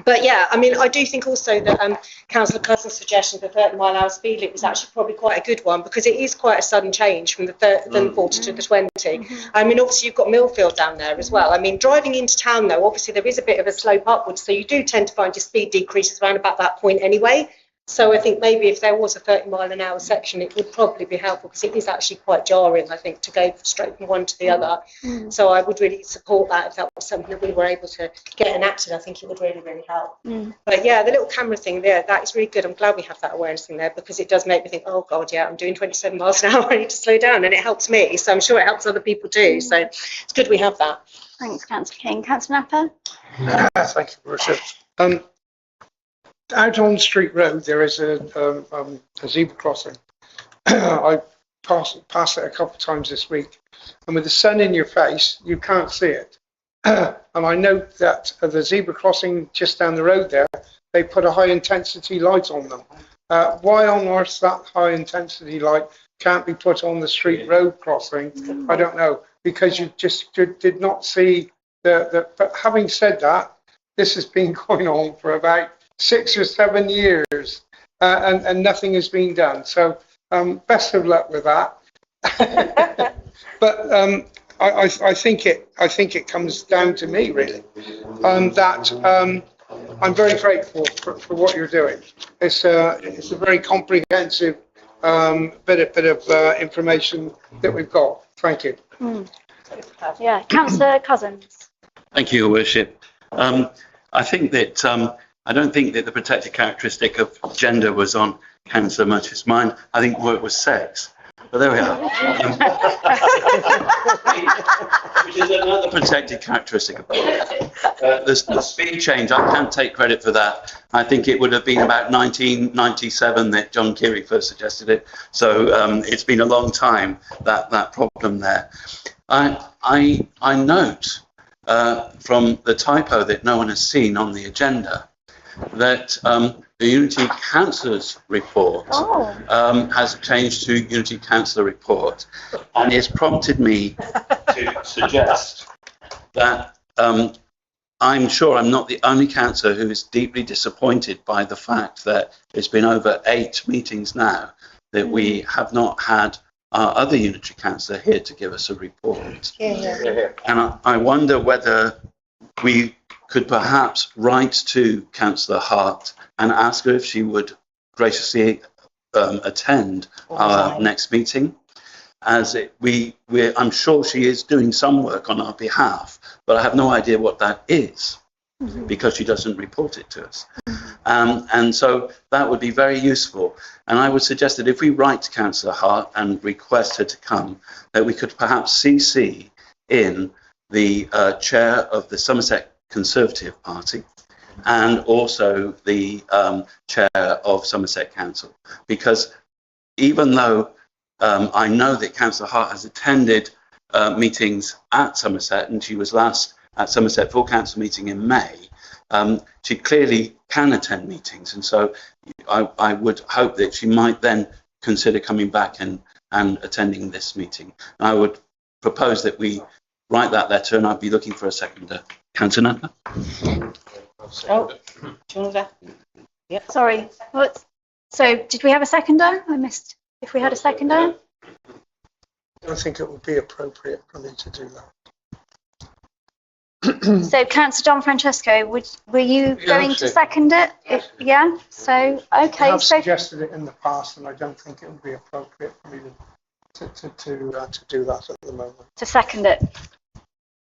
But yeah, I mean, I do think also that Councillor Cousins' suggestion for 30-mile-an-hour speed limit was actually probably quite a good one, because it is quite a sudden change from the 40 to the 20. I mean, obviously you've got Millfield down there as well. I mean, driving into town though, obviously there is a bit of a slope upwards, so you do tend to find your speed decreases around about that point anyway. So I think maybe if there was a 30-mile-an-hour section, it would probably be helpful, because it is actually quite jarring, I think, to go straight from one to the other. So I would really support that if that was something that we were able to get enacted. I think it would really, really help. But yeah, the little camera thing there, that is really good. I'm glad we have that awareness thing there, because it does make me think, oh God, yeah, I'm doing 27 miles an hour, I need to slow down, and it helps me. So I'm sure it helps other people too. So it's good we have that. Thanks, Councillor King. Councillor Napper? Thank you, Worship. Out on Street Road, there is a zebra crossing. I passed it a couple of times this week, and with the sun in your face, you can't see it. And I note that the zebra crossing just down the road there, they put a high-intensity light on them. Why on earth that high-intensity light can't be put on the Street Road crossing? I don't know, because you just did not see but having said that, this has been going on for about 6 or 7 years, and nothing has been done. So best of luck with that. But I think it comes down to me really, that I'm very grateful for what you're doing. It's a very comprehensive bit of information that we've got. Thank you. Yeah, Councillor Cousins. Thank you, Your Worship. I think that I don't think that the protected characteristic of gender was on Councillor Murch's mind. I think it was sex. But there we are. Which is another protected characteristic of the speed change. I can't take credit for that. I think it would have been about 1997 that John Keary first suggested it. So it's been a long time, that problem there. I note from the typo that no one has seen on the agenda that the Unity Councillors report has changed to Unity Councillor report, and it's prompted me to suggest that I'm sure I'm not the only councillor who is deeply disappointed by the fact that it's been over 8 meetings now that we have not had our other unitary councillor here to give us a report. And I wonder whether we could perhaps write to Councillor Hart and ask her if she would graciously attend our next meeting, as I'm sure she is doing some work on our behalf, but I have no idea what that is, because she doesn't report it to us. And so that would be very useful. And I would suggest that if we write to Councillor Hart and request her to come, that we could perhaps CC in the chair of the Somerset Conservative Party and also the chair of Somerset Council. Because even though I know that Councillor Hart has attended meetings at Somerset, and she was last at Somerset full council meeting in May, she clearly can attend meetings, and so I would hope that she might then consider coming back and attending this meeting. And I would propose that we write that letter, and I'd be looking for a seconder. Councillor Napper? Oh, do you want that? Yep. Sorry, what? So did we have a seconder? I missed if we had a seconder. I don't think it would be appropriate for me to do that. So Councillor Don Francesco, were you going to second it? Yeah. So okay. I have so suggested it in the past, and I don't think it would be appropriate for me to do that at the moment. to second it.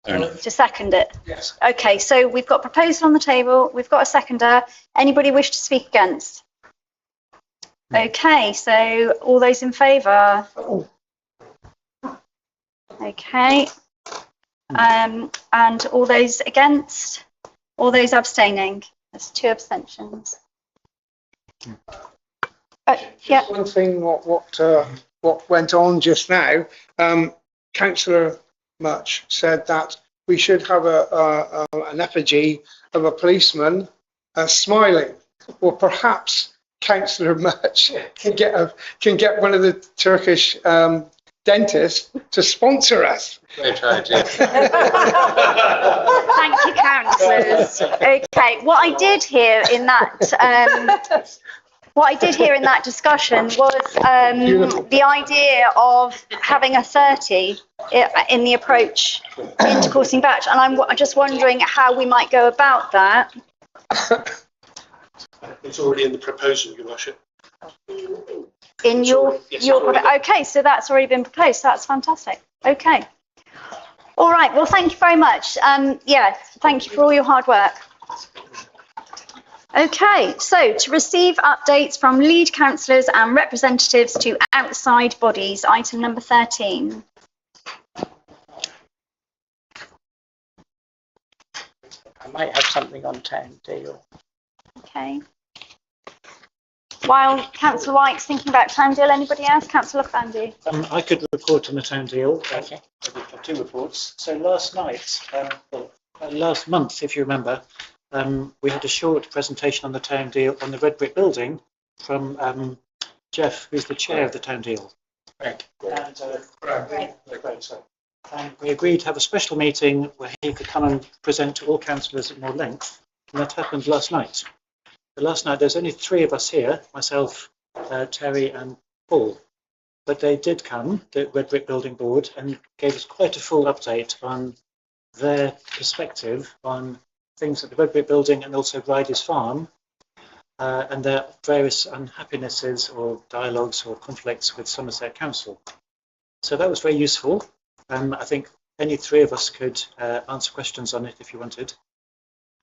To second it. Yes. Okay. So we've got proposal on the table. We've got a seconder. Anybody wish to speak against? Okay. So all those in favour. Okay. And all those against, all those abstaining. There's 2 abstentions. Yeah. One thing, what went on just now, Councillor Much said that we should have an effigy of a policeman smiling. Well, perhaps Councillor Much can get one of the Turkish dentists to sponsor us. Great idea. Thank you, councillors. Okay, what I did hear in that discussion was the idea of having a 30 in the approach intercoursing batch, and I'm just wondering how we might go about that. It's already in the proposal, Your Worship. In okay, so that's already been proposed. That's fantastic. Okay. All right. Well, thank you very much. Yeah, thank you for all your hard work. Okay, so to receive updates from lead councillors and representatives to outside bodies, item number 13. I might have something on Town Deal. Okay. While Councillor White's thinking about Town Deal, anybody else? Councillor Fandy. I could report on the Town Deal. Okay. We've got 2 reports. So last night, last month, if you remember, we had a short presentation on the Town Deal on the red brick building from Jeff, who's the chair of the Town Deal. And we agreed to have a special meeting where he could come and present to all councillors at more length, and that happened last night. But last night there's only 3 of us here, myself, Terry and Paul, but they did come, the Red Brick Building Board, and gave us quite a full update on their perspective on things at the Red Brick Building and also Riders Farm, and their various unhappinesses or dialogues or conflicts with Somerset Council. So that was very useful. I think any 3 of us could answer questions on it if you wanted.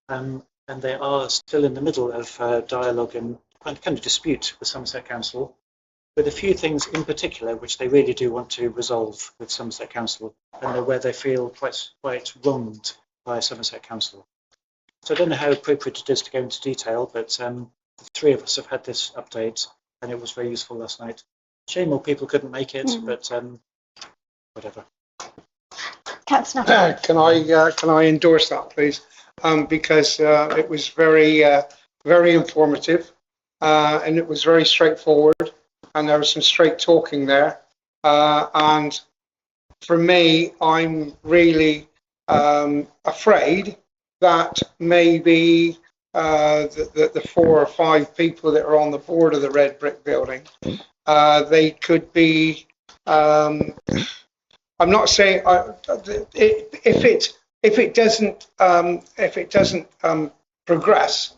And they are still in the middle of dialogue and kind of dispute with Somerset Council, with a few things in particular which they really do want to resolve with Somerset Council, and where they feel quite wronged by Somerset Council. So I don't know how appropriate it is to go into detail, but the 3 of us have had this update, and it was very useful last night. Shame more people couldn't make it, but whatever. Councillor. Can I endorse that, please? Because it was very informative, and it was very straightforward, and there was some straight talking there. And for me, I'm really afraid that maybe the 4 or 5 people that are on the board of the Red Brick Building, they could be. I'm not saying if it doesn't progress,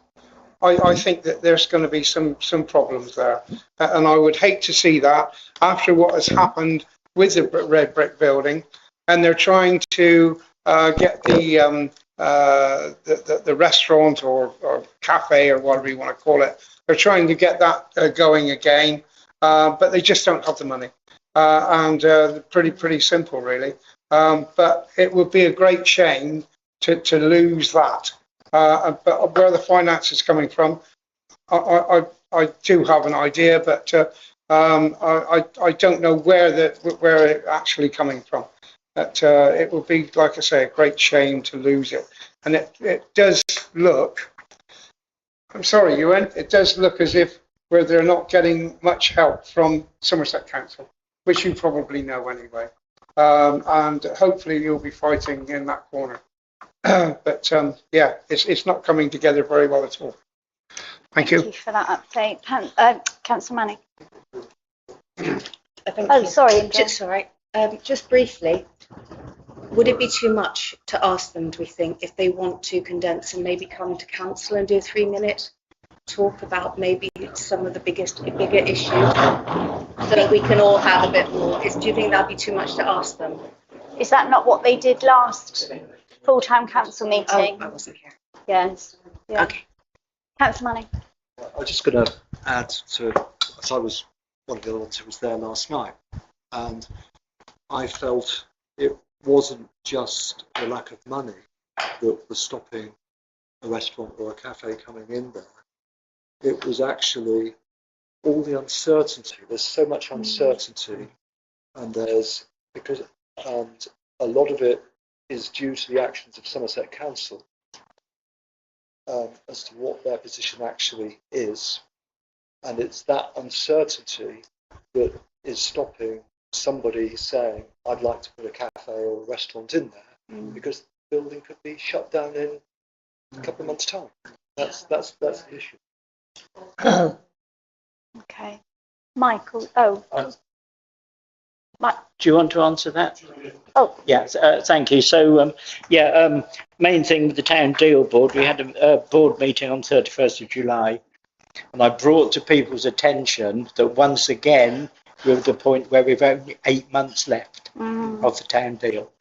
I think that there's going to be some problems there, and I would hate to see that after what has happened with the Red Brick Building, and they're trying to get the restaurant or cafe or whatever you want to call it. They're trying to get that going again, but they just don't have the money, and pretty simple really. But it would be a great shame to lose that. But where the finance is coming from, I do have an idea, but I don't know where it's actually coming from. But it would be, like I say, a great shame to lose it. And it does look, I'm sorry, it does look as if where they're not getting much help from Somerset Council, which you probably know anyway. And hopefully you'll be fighting in that corner. But yeah, it's not coming together very well at all. Thank you. Thank you for that update. Councillor Manning. Sorry. Just all right. Just briefly, would it be too much to ask them, do we think, if they want to condense and maybe come to council and do a 3-minute talk about maybe some of the bigger issues, so that we can all have a bit more? Do you think that'd be too much to ask them? Is that not what they did last full-time council meeting? Oh, I wasn't here. Yes. Yeah. Okay. Councillor Manning. I was just going to add to, as I was one of the other ones who was there last night, and I felt it wasn't just the lack of money that was stopping a restaurant or a cafe coming in there. It was actually all the uncertainty. There's so much uncertainty, and and a lot of it is due to the actions of Somerset Council as to what their position actually is, and it's that uncertainty that is stopping somebody saying, "I'd like to put a cafe or a restaurant in there," because the building could be shut down in a couple of months' time. That's the issue. Okay. Michael. Oh. Do you want to answer that? Oh. Yeah, thank you. So, main thing with the town deal board, we had a board meeting on 31st of July, and I brought to people's attention that once again, we're at the point where we've only 8 months left of the town deal.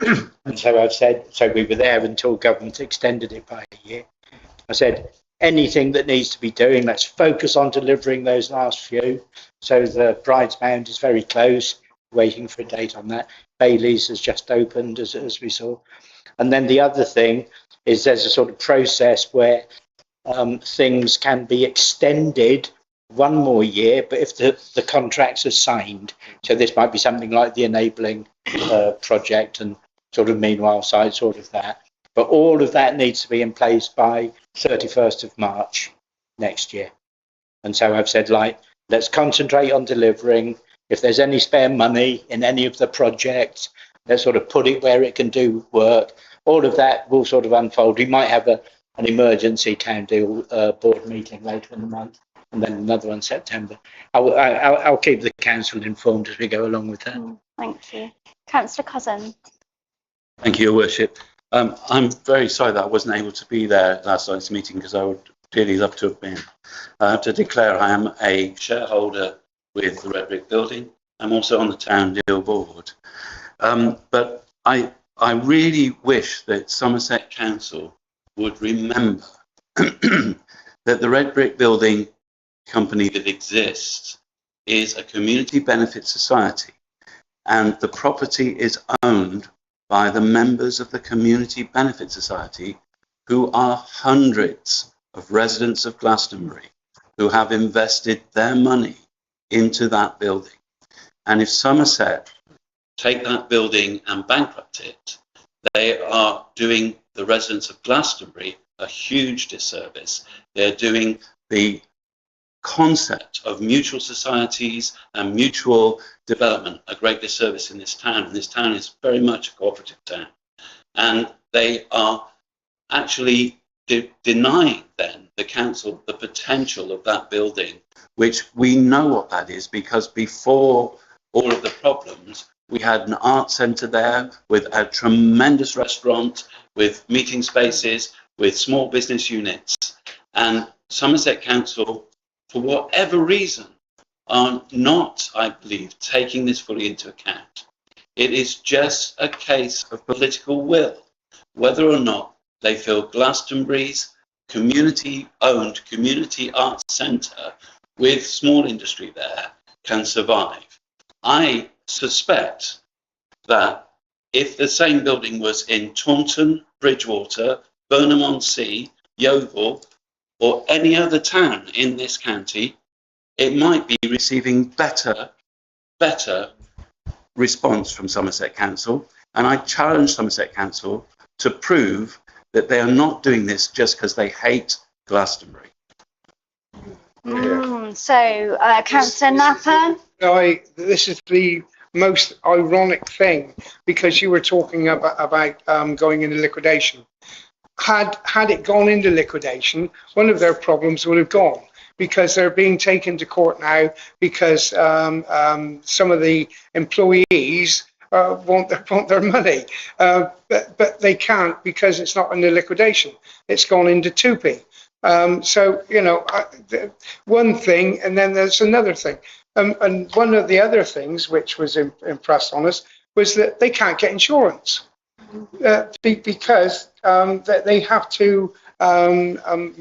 And so I've said, so we were there until government extended it by a year. I said, anything that needs to be doing, let's focus on delivering those last few. So the Bride's Mound is very close, waiting for a date on that. Bailey's has just opened, as we saw. And then the other thing is there's a sort of process where things can be extended one more year, but if the contracts are signed, so this might be something like the enabling project and sort of meanwhile side sort of that. But all of that needs to be in place by 31st of March next year. And so I've said, let's concentrate on delivering. If there's any spare money in any of the projects, let's sort of put it where it can do work. All of that will sort of unfold. We might have an emergency town deal board meeting later in the month, and then another one in September. I'll keep the council informed as we go along with that. Thank you. Councillor Cousin. Thank you, Your Worship. I'm very sorry that I wasn't able to be there last night's meeting because I would really love to have been. I have to declare I am a shareholder with the Red Brick Building. I'm also on the Town Deal Board. But I really wish that Somerset Council would remember that the Red Brick Building company that exists is a community benefit society, and the property is owned by the members of the Community Benefit Society, who are hundreds of residents of Glastonbury who have invested their money into that building. And if Somerset take that building and bankrupt it, they are doing the residents of Glastonbury a huge disservice. They're doing the concept of mutual societies and mutual development a great disservice in this town, and this town is very much a cooperative town, and they are actually denying then the council the potential of that building, which we know what that is, because before all of the problems we had an art centre there with a tremendous restaurant, with meeting spaces, with small business units, and Somerset Council, for whatever reason, are not, I believe, taking this fully into account. It is just a case of political will, whether or not they feel Glastonbury's community-owned community arts centre with small industry there can survive. I suspect that if the same building was in Taunton, Bridgewater, Burnham-on-Sea, Yeovil, or any other town in this county, it might be receiving better response from Somerset Council. And I challenge Somerset Council to prove that they are not doing this just because they hate Glastonbury. Councillor Napper. This is the most ironic thing, because you were talking about going into liquidation. Had it gone into liquidation, one of their problems would have gone, because they're being taken to court now because some of the employees want their money, but they can't because it's not into liquidation. It's gone into 2p. So, you know, one thing, and then there's another thing. And one of the other things which was impressed on us was that they can't get insurance. Because they have to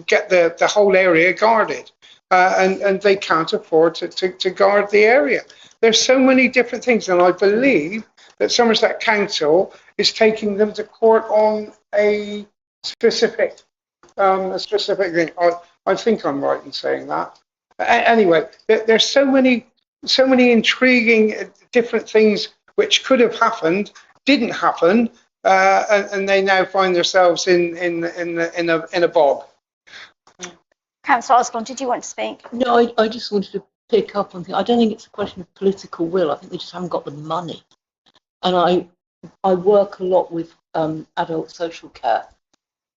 get the whole area guarded, and they can't afford to guard the area. There's so many different things, and I believe that Somerset Council is taking them to court on a specific thing. I think I'm right in saying that. Anyway, there's so many intriguing different things which could have happened, didn't happen, and they now find themselves in a bog. Councillor Osborne, did you want to speak? No, I just wanted to pick up on things. I don't think it's a question of political will. I think they just haven't got the money. And I work a lot with adult social care,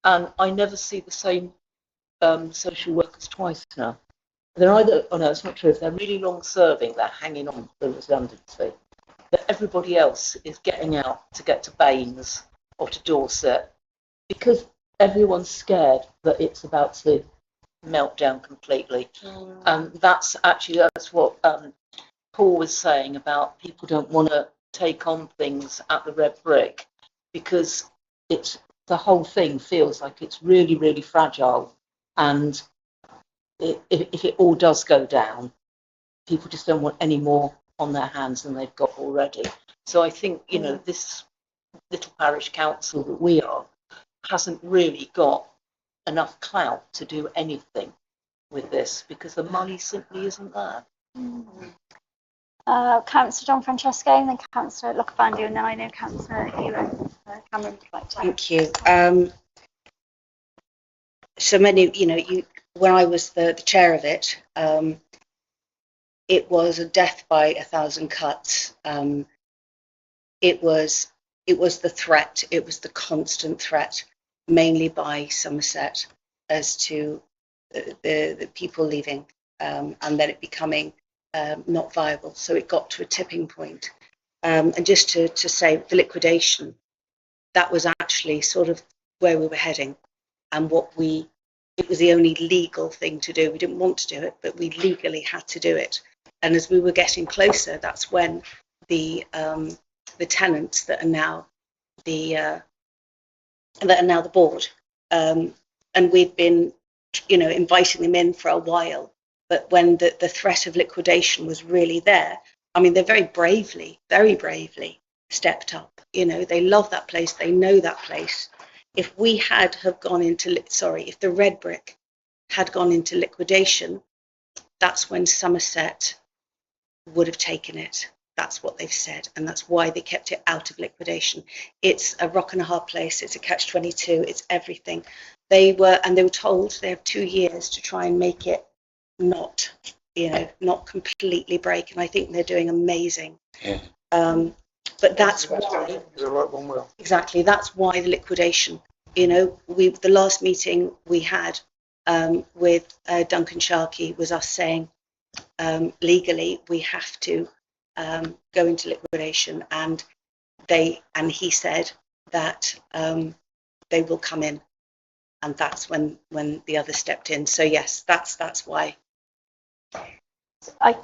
and I never see the same social workers twice now. They're either, oh no, it's not true. If they're really long serving, they're hanging on for the redundancy. But everybody else is getting out to get to Baines or to Dorset because everyone's scared that it's about to melt down completely. And that's what Paul was saying about people don't want to take on things at the Red Brick because the whole thing feels like it's really, really fragile. And if it all does go down, people just don't want any more on their hands than they've got already. So I think, this little parish council that we are hasn't really got enough clout to do anything with this because the money simply isn't there. Councillor John Francesco, and then Councillor Lockabandi, and then I know Councillor Ewan Cameron would like to. Thank you. So many, when I was the chair of it, it was a death by 1,000 cuts. It was the threat. It was the constant threat, mainly by Somerset, as to the people leaving, and then it becoming not viable. So it got to a tipping point. And just to say, the liquidation, that was actually sort of where we were heading, and it was the only legal thing to do. We didn't want to do it, but we legally had to do it. And as we were getting closer, that's when the tenants that are now the board, and we've been, inviting them in for a while. But when the threat of liquidation was really there, I mean, they very bravely stepped up. They love that place. They know that place. If we have gone into, if the Red Brick had gone into liquidation, that's when Somerset would have taken it. That's what they've said, and that's why they kept it out of liquidation. It's a rock and a hard place. It's a catch-22. It's everything. They were told they have 2 years to try and make it not completely break, and I think they're doing amazing. Yeah. But that's why. Exactly. That's why the liquidation. The last meeting we had with Duncan Sharkey was us saying legally we have to go into liquidation, and he said that they will come in, and that's when the others stepped in. So yes, that's why.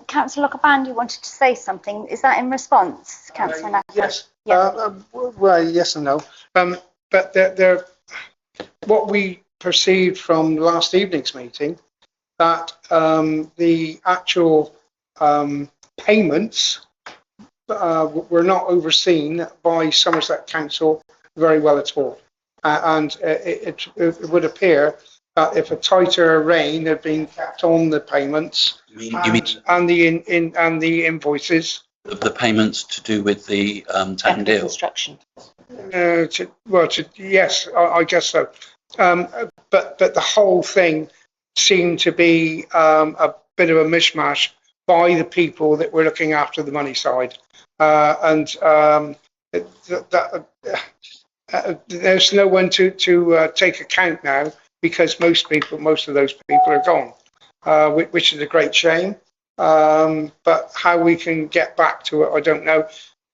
Councillor Lockaband, you wanted to say something. Is that in response, Councillor Nash? Yes. Well, yes and no. But they're what we perceived from last evening's meeting, that the actual payments were not overseen by Somerset Council very well at all. And it would appear that if a tighter rein had been kept on the payments and the invoices. Of the payments to do with the town deal. Construction. Yes, I guess so. But the whole thing seemed to be a bit of a mishmash by the people that were looking after the money side, there's no one to take account now, because most of those people are gone, which is a great shame. But how we can get back to it, I don't know.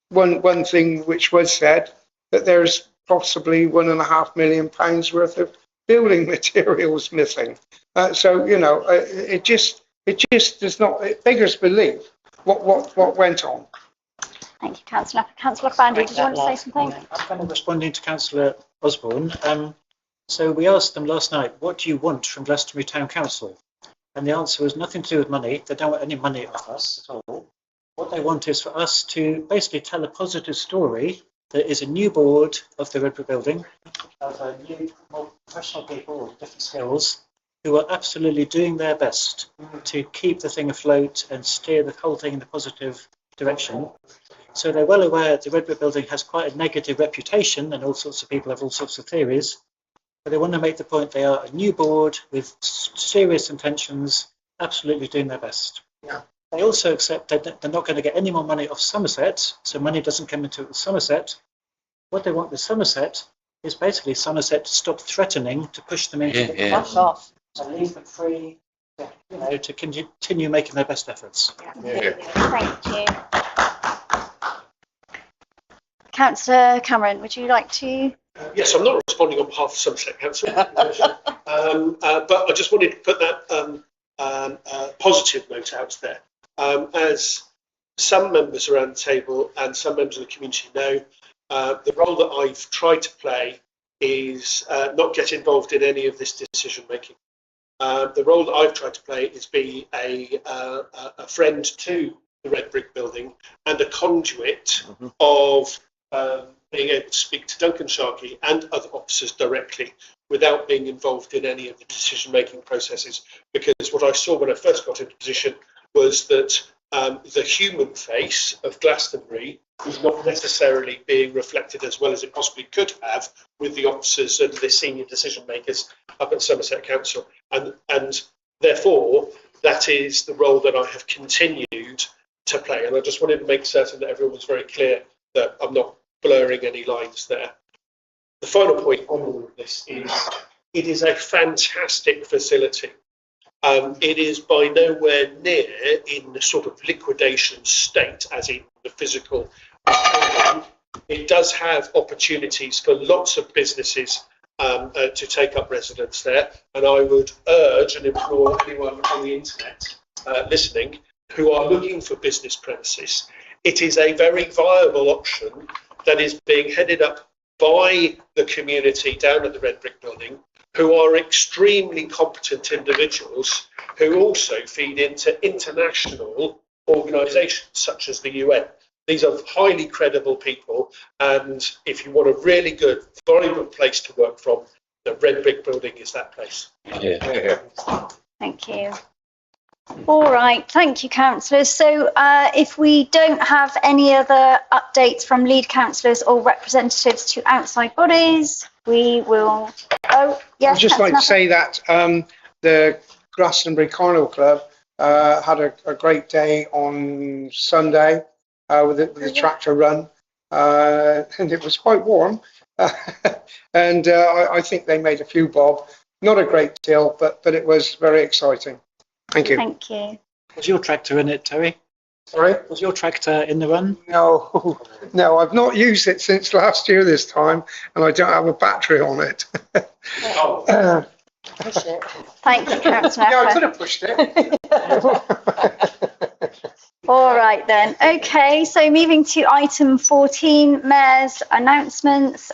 One thing which was said, that there's possibly £1.5 million worth of building materials missing. So it just does not. It beggars belief what went on. Thank you, Councillor. Councillor Bandy, did you want to say something? I'm kind of responding to Councillor Osborne. So we asked them last night, what do you want from Glastonbury Town Council? And the answer was nothing to do with money. They don't want any money off us at all. What they want is for us to basically tell a positive story. There is a new board of the Red Brick Building, of new, more professional people with different skills, who are absolutely doing their best to keep the thing afloat and steer the whole thing in a positive direction. So they're well aware the Red Brick Building has quite a negative reputation and all sorts of people have all sorts of theories. But they want to make the point they are a new board with serious intentions, absolutely doing their best. Yeah. They also accept that they're not going to get any more money off Somerset, so money doesn't come into it with Somerset. What they want with Somerset is basically Somerset to stop threatening to push them into the off and leave them free, to continue making their best efforts. Thank you. Councillor Cameron, would you like to? Yes, I'm not responding on behalf of Somerset Council, but I just wanted to put that positive note out there. As some members around the table and some members of the community know, the role that I've tried to play is not get involved in any of this decision making. The role that I've tried to play is be a friend to the Red Brick Building and a conduit of being able to speak to Duncan Sharkey and other officers directly without being involved in any of the decision making processes, because what I saw when I first got into position was that the human face of Glastonbury was not necessarily being reflected as well as it possibly could have with the officers and the senior decision makers up at Somerset Council. And therefore, that is the role that I have continued to play. And I just wanted to make certain that everyone was very clear that I'm not blurring any lines there. The final point on all of this is it is a fantastic facility. It is by nowhere near in the sort of liquidation state, as in the physical. It does have opportunities for lots of businesses to take up residence there, and I would urge and implore anyone on the internet listening who are looking for business premises. It is a very viable option that is being headed up by the community down at the Red Brick Building, who are extremely competent individuals who also feed into international organisations such as the UN. These are highly credible people, and if you want a really good, vibrant place to work from, the Red Brick Building is that place. Thank you. All right, thank you, councillors. So if we don't have any other updates from lead councillors or representatives to outside bodies, we will. Oh, yes. I'd just like to say that the Glastonbury Carnival Club had a great day on Sunday with the tractor run, and it was quite warm. And I think they made a few bob. Not a great deal, but it was very exciting. Thank you. Thank you. Was your tractor in it, Terry? Sorry? Was your tractor in the run? No, no, I've not used it since last year this time, and I don't have a battery on it. Push it. Thank you, councillor. Yeah, I could have pushed it. All right then. Okay, so moving to item 14, Mayor's announcements.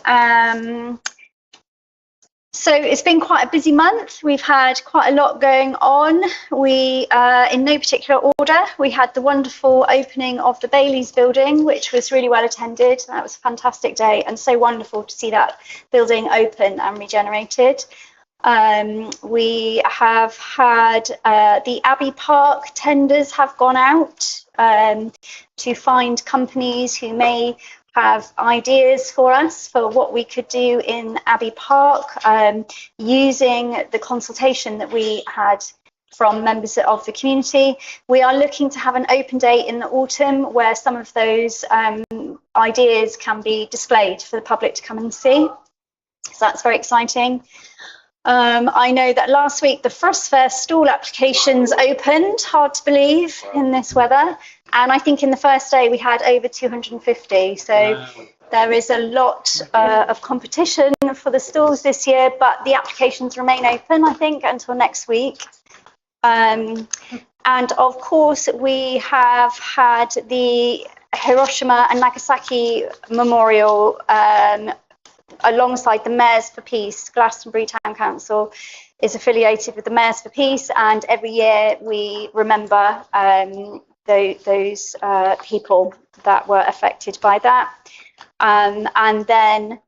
So it's been quite a busy month. We've had quite a lot going on. We, in no particular order, we had the wonderful opening of the Bailey's building, which was really well attended. That was a fantastic day and so wonderful to see that building open and regenerated. We have had the Abbey Park tenders have gone out to find companies who may have ideas for us for what we could do in Abbey Park, using the consultation that we had from members of the community. We are looking to have an open day in the autumn where some of those ideas can be displayed for the public to come and see. So that's very exciting. I know that last week the Frost Fair stall applications opened, hard to believe in this weather, and I think in the first day we had over 250, so there is a lot of competition for the stalls this year, but the applications remain open, I think, until next week. And of course we have had the Hiroshima and Nagasaki Memorial alongside the Mayors for Peace. Glastonbury Town Council is affiliated with the Mayors for Peace, and every year we remember those people that were affected by that. And then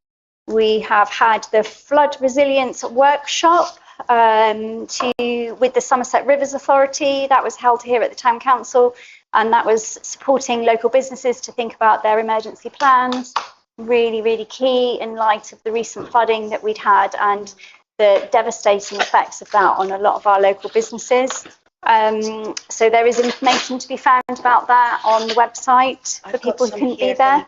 we have had the flood resilience workshop with the Somerset Rivers Authority. That was held here at the Town Council, and that was supporting local businesses to think about their emergency plans. Really, really key in light of the recent flooding that we'd had and the devastating effects of that on a lot of our local businesses. So there is information to be found about that on the website for people who couldn't be there.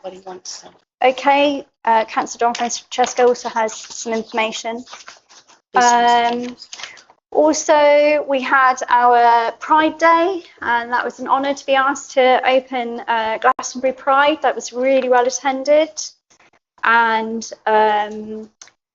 Okay, Councillor Don Francesco also has some information. Also, we had our Pride Day, and that was an honour to be asked to open Glastonbury Pride. That was really well attended. And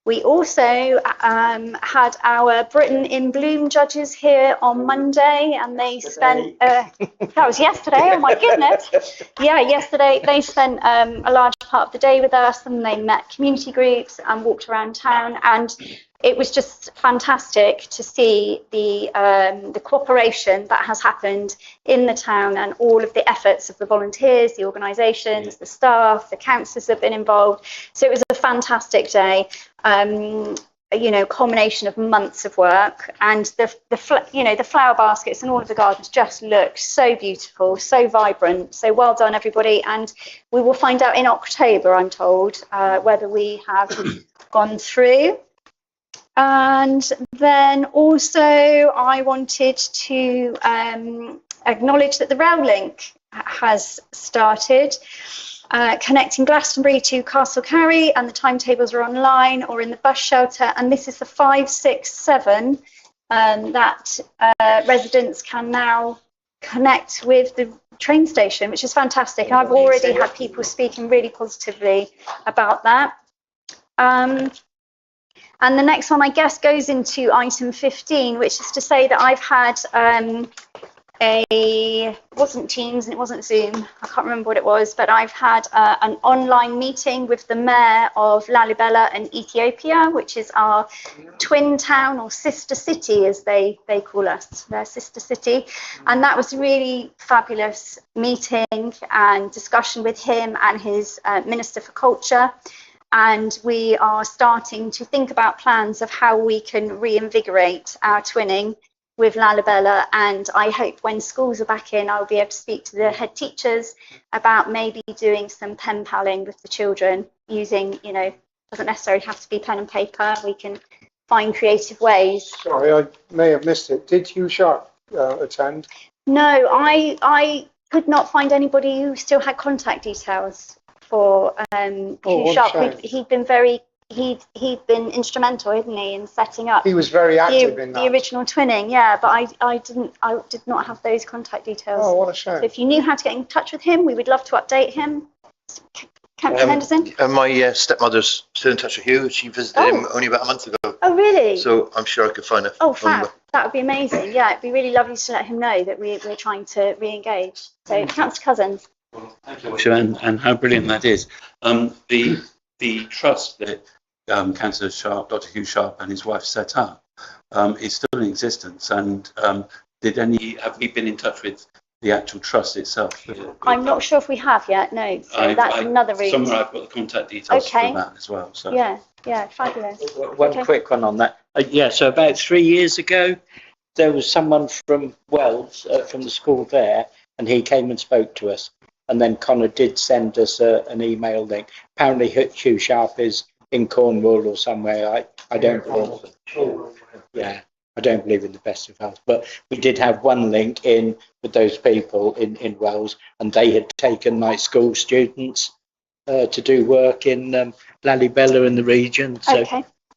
we also had our Britain in Bloom judges here on Monday, and they spent, that was yesterday, oh my goodness. Yeah, yesterday they spent a large part of the day with us, and they met community groups and walked around town, and it was just fantastic to see the cooperation that has happened in the town and all of the efforts of the volunteers, the organisations, the staff, the councillors have been involved. So it was a fantastic day. Culmination of months of work, and the flower baskets and all of the gardens just look so beautiful, so vibrant. So well done, everybody. And we will find out in October, I'm told, whether we have gone through. And then also I wanted to acknowledge that the rail link has started. Connecting Glastonbury to Castle Carey, and the timetables are online or in the bus shelter, and this is the 567 that residents can now connect with the train station, which is fantastic. And I've already had people speaking really positively about that. And the next one, I guess, goes into item 15, which is to say that I've had it wasn't Teams and it wasn't Zoom, I can't remember what it was, but I've had an online meeting with the mayor of Lalibela in Ethiopia, which is our twin town or sister city, as they call us, their sister city. And that was a really fabulous meeting and discussion with him and his Minister for Culture. And we are starting to think about plans of how we can reinvigorate our twinning with Lalibela, and I hope when schools are back in, I'll be able to speak to the head teachers about maybe doing some pen paling with the children using, doesn't necessarily have to be pen and paper. We can find creative ways. Sorry, I may have missed it. Did Hugh Sharp attend? No, I could not find anybody who still had contact details for Hugh Sharp. He'd been instrumental, hadn't he, in setting up. He was very active in that. The original twinning, yeah, but I did not have those contact details. Oh, what a shame. So if you knew how to get in touch with him, we would love to update him. Councillor Henderson? My stepmother's still in touch with Hugh. She visited him only about a month ago. Oh, really? So I'm sure I could find a phone number. That would be amazing. Yeah, it'd be really lovely to let him know that we're trying to re-engage. So, Councillor Cousins. Well, thank you, and how brilliant that is. The trust that Councillor Sharp, Dr. Hugh Sharp, and his wife set up is still in existence. And have we been in touch with the actual trust itself? I'm not sure if we have yet. No, so that's another route. Somewhere I've got the contact details for that as well. So yeah, fabulous. One quick one on that. So about 3 years ago, there was someone from Wells, from the school there, and he came and spoke to us. And then Connor did send us an email link. Apparently Hugh Sharp is in Cornwall or somewhere. I don't believe. Yeah, I don't believe in the best of health. But we did have one link in with those people in Wells, and they had taken like school students to do work in Lalibela and the region. So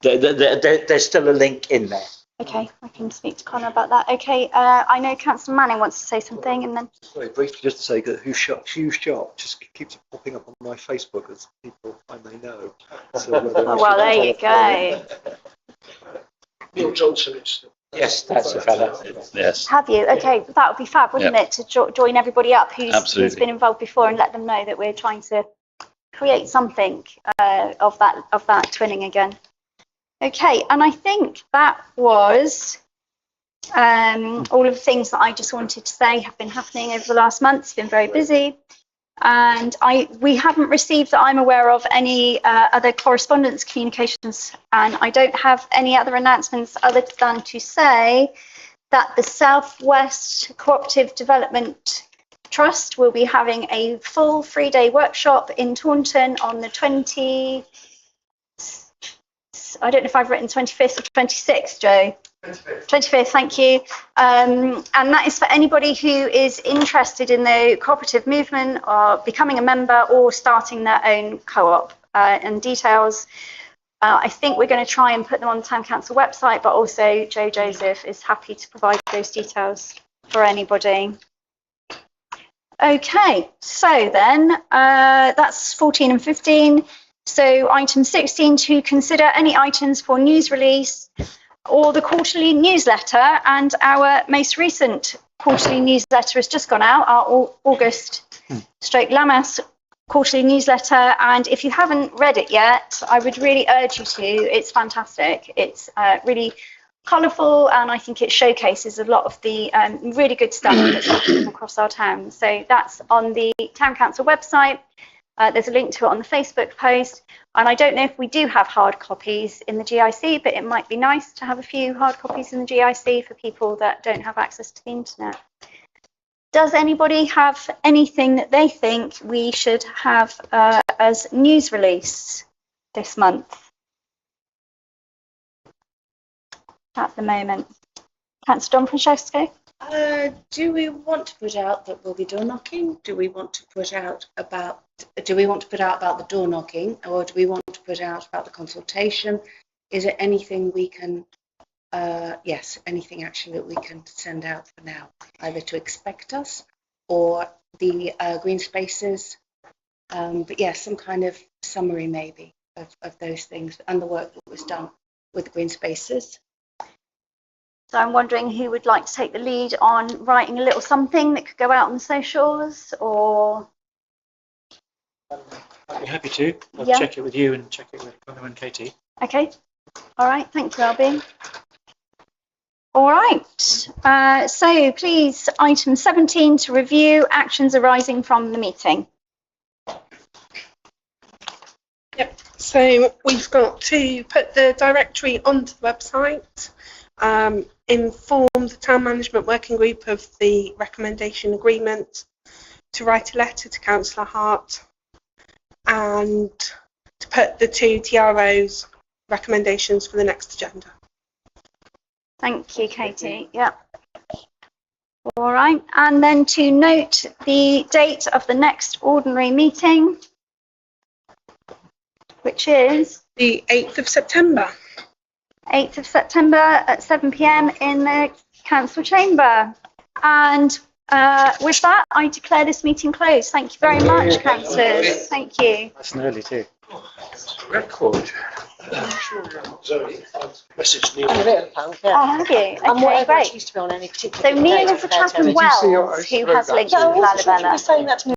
there's still a link in there. Okay, I can speak to Connor about that. Okay, I know Councillor Manning wants to say something, and then. Sorry, briefly just to say that Hugh Sharp just keeps popping up on my Facebook as people I may know. So well, there you go. Neil Johnson is. Yes, that's a fella. Yes. Have you? Okay, that would be fab, wouldn't it, to join everybody up who's been involved before and let them know that we're trying to create something of that twinning again. Okay, and I think that was all of the things that I just wanted to say have been happening over the last month. It's been very busy. And we haven't received, that I'm aware of, any other correspondence communications, and I don't have any other announcements other than to say that the Southwest Cooperative Development Trust will be having a full 3-day workshop in Taunton on the 20, I don't know if I've written 25th or 26th, Joe. 25th, thank you. And that is for anybody who is interested in the cooperative movement or becoming a member or starting their own co-op. And details, I think we're going to try and put them on the Town Council website, but also Joe Joseph is happy to provide those details for anybody. Okay, so then that's 14 and 15. So item 16, to consider any items for news release or the quarterly newsletter, and our most recent quarterly newsletter has just gone out, our August/Lammas quarterly newsletter, and if you haven't read it yet, I would really urge you to. It's fantastic. It's really colourful, and I think it showcases a lot of the really good stuff that's happening across our town. So that's on the Town Council website. There's a link to it on the Facebook post, and I don't know if we do have hard copies in the GIC, but it might be nice to have a few hard copies in the GIC for people that don't have access to the internet. Does anybody have anything that they think we should have as news release this month at the moment? Councillor Don Francesco? Do we want to put out that we'll be door knocking? Do we want to put out about the door knocking, or do we want to put out about the consultation? Is it anything we can? Yes, anything actually that we can send out for now, either to expect us or the green spaces. But yes, some kind of summary maybe of those things and the work that was done with the green spaces. So I'm wondering who would like to take the lead on writing a little something that could go out on the socials, or? I'd be happy to. I'll Yeah. check it with you and check it with Conor and Katie. Okay. All right. Thank you, Albie. All right. So please, item 17, to review actions arising from the meeting. Yep. So we've got to put the directory onto the website, inform the town management working group of the recommendation agreement, to write a letter to Councillor Hart, and to put the 2 TRO's recommendations for the next agenda. Thank you, Katie. Yeah. All right. And then to note the date of the next ordinary meeting, which is the 8th of September. 8th of September at 7 p.m. in the council chamber. And with that, I declare this meeting closed. Thank you very much, councillors. Thank you. That's an early too. Record. Message Neil. Oh, have you? Okay, great. Used to be on any particular So Neil is the chap in Wells who has links to Lalabella. saying that to me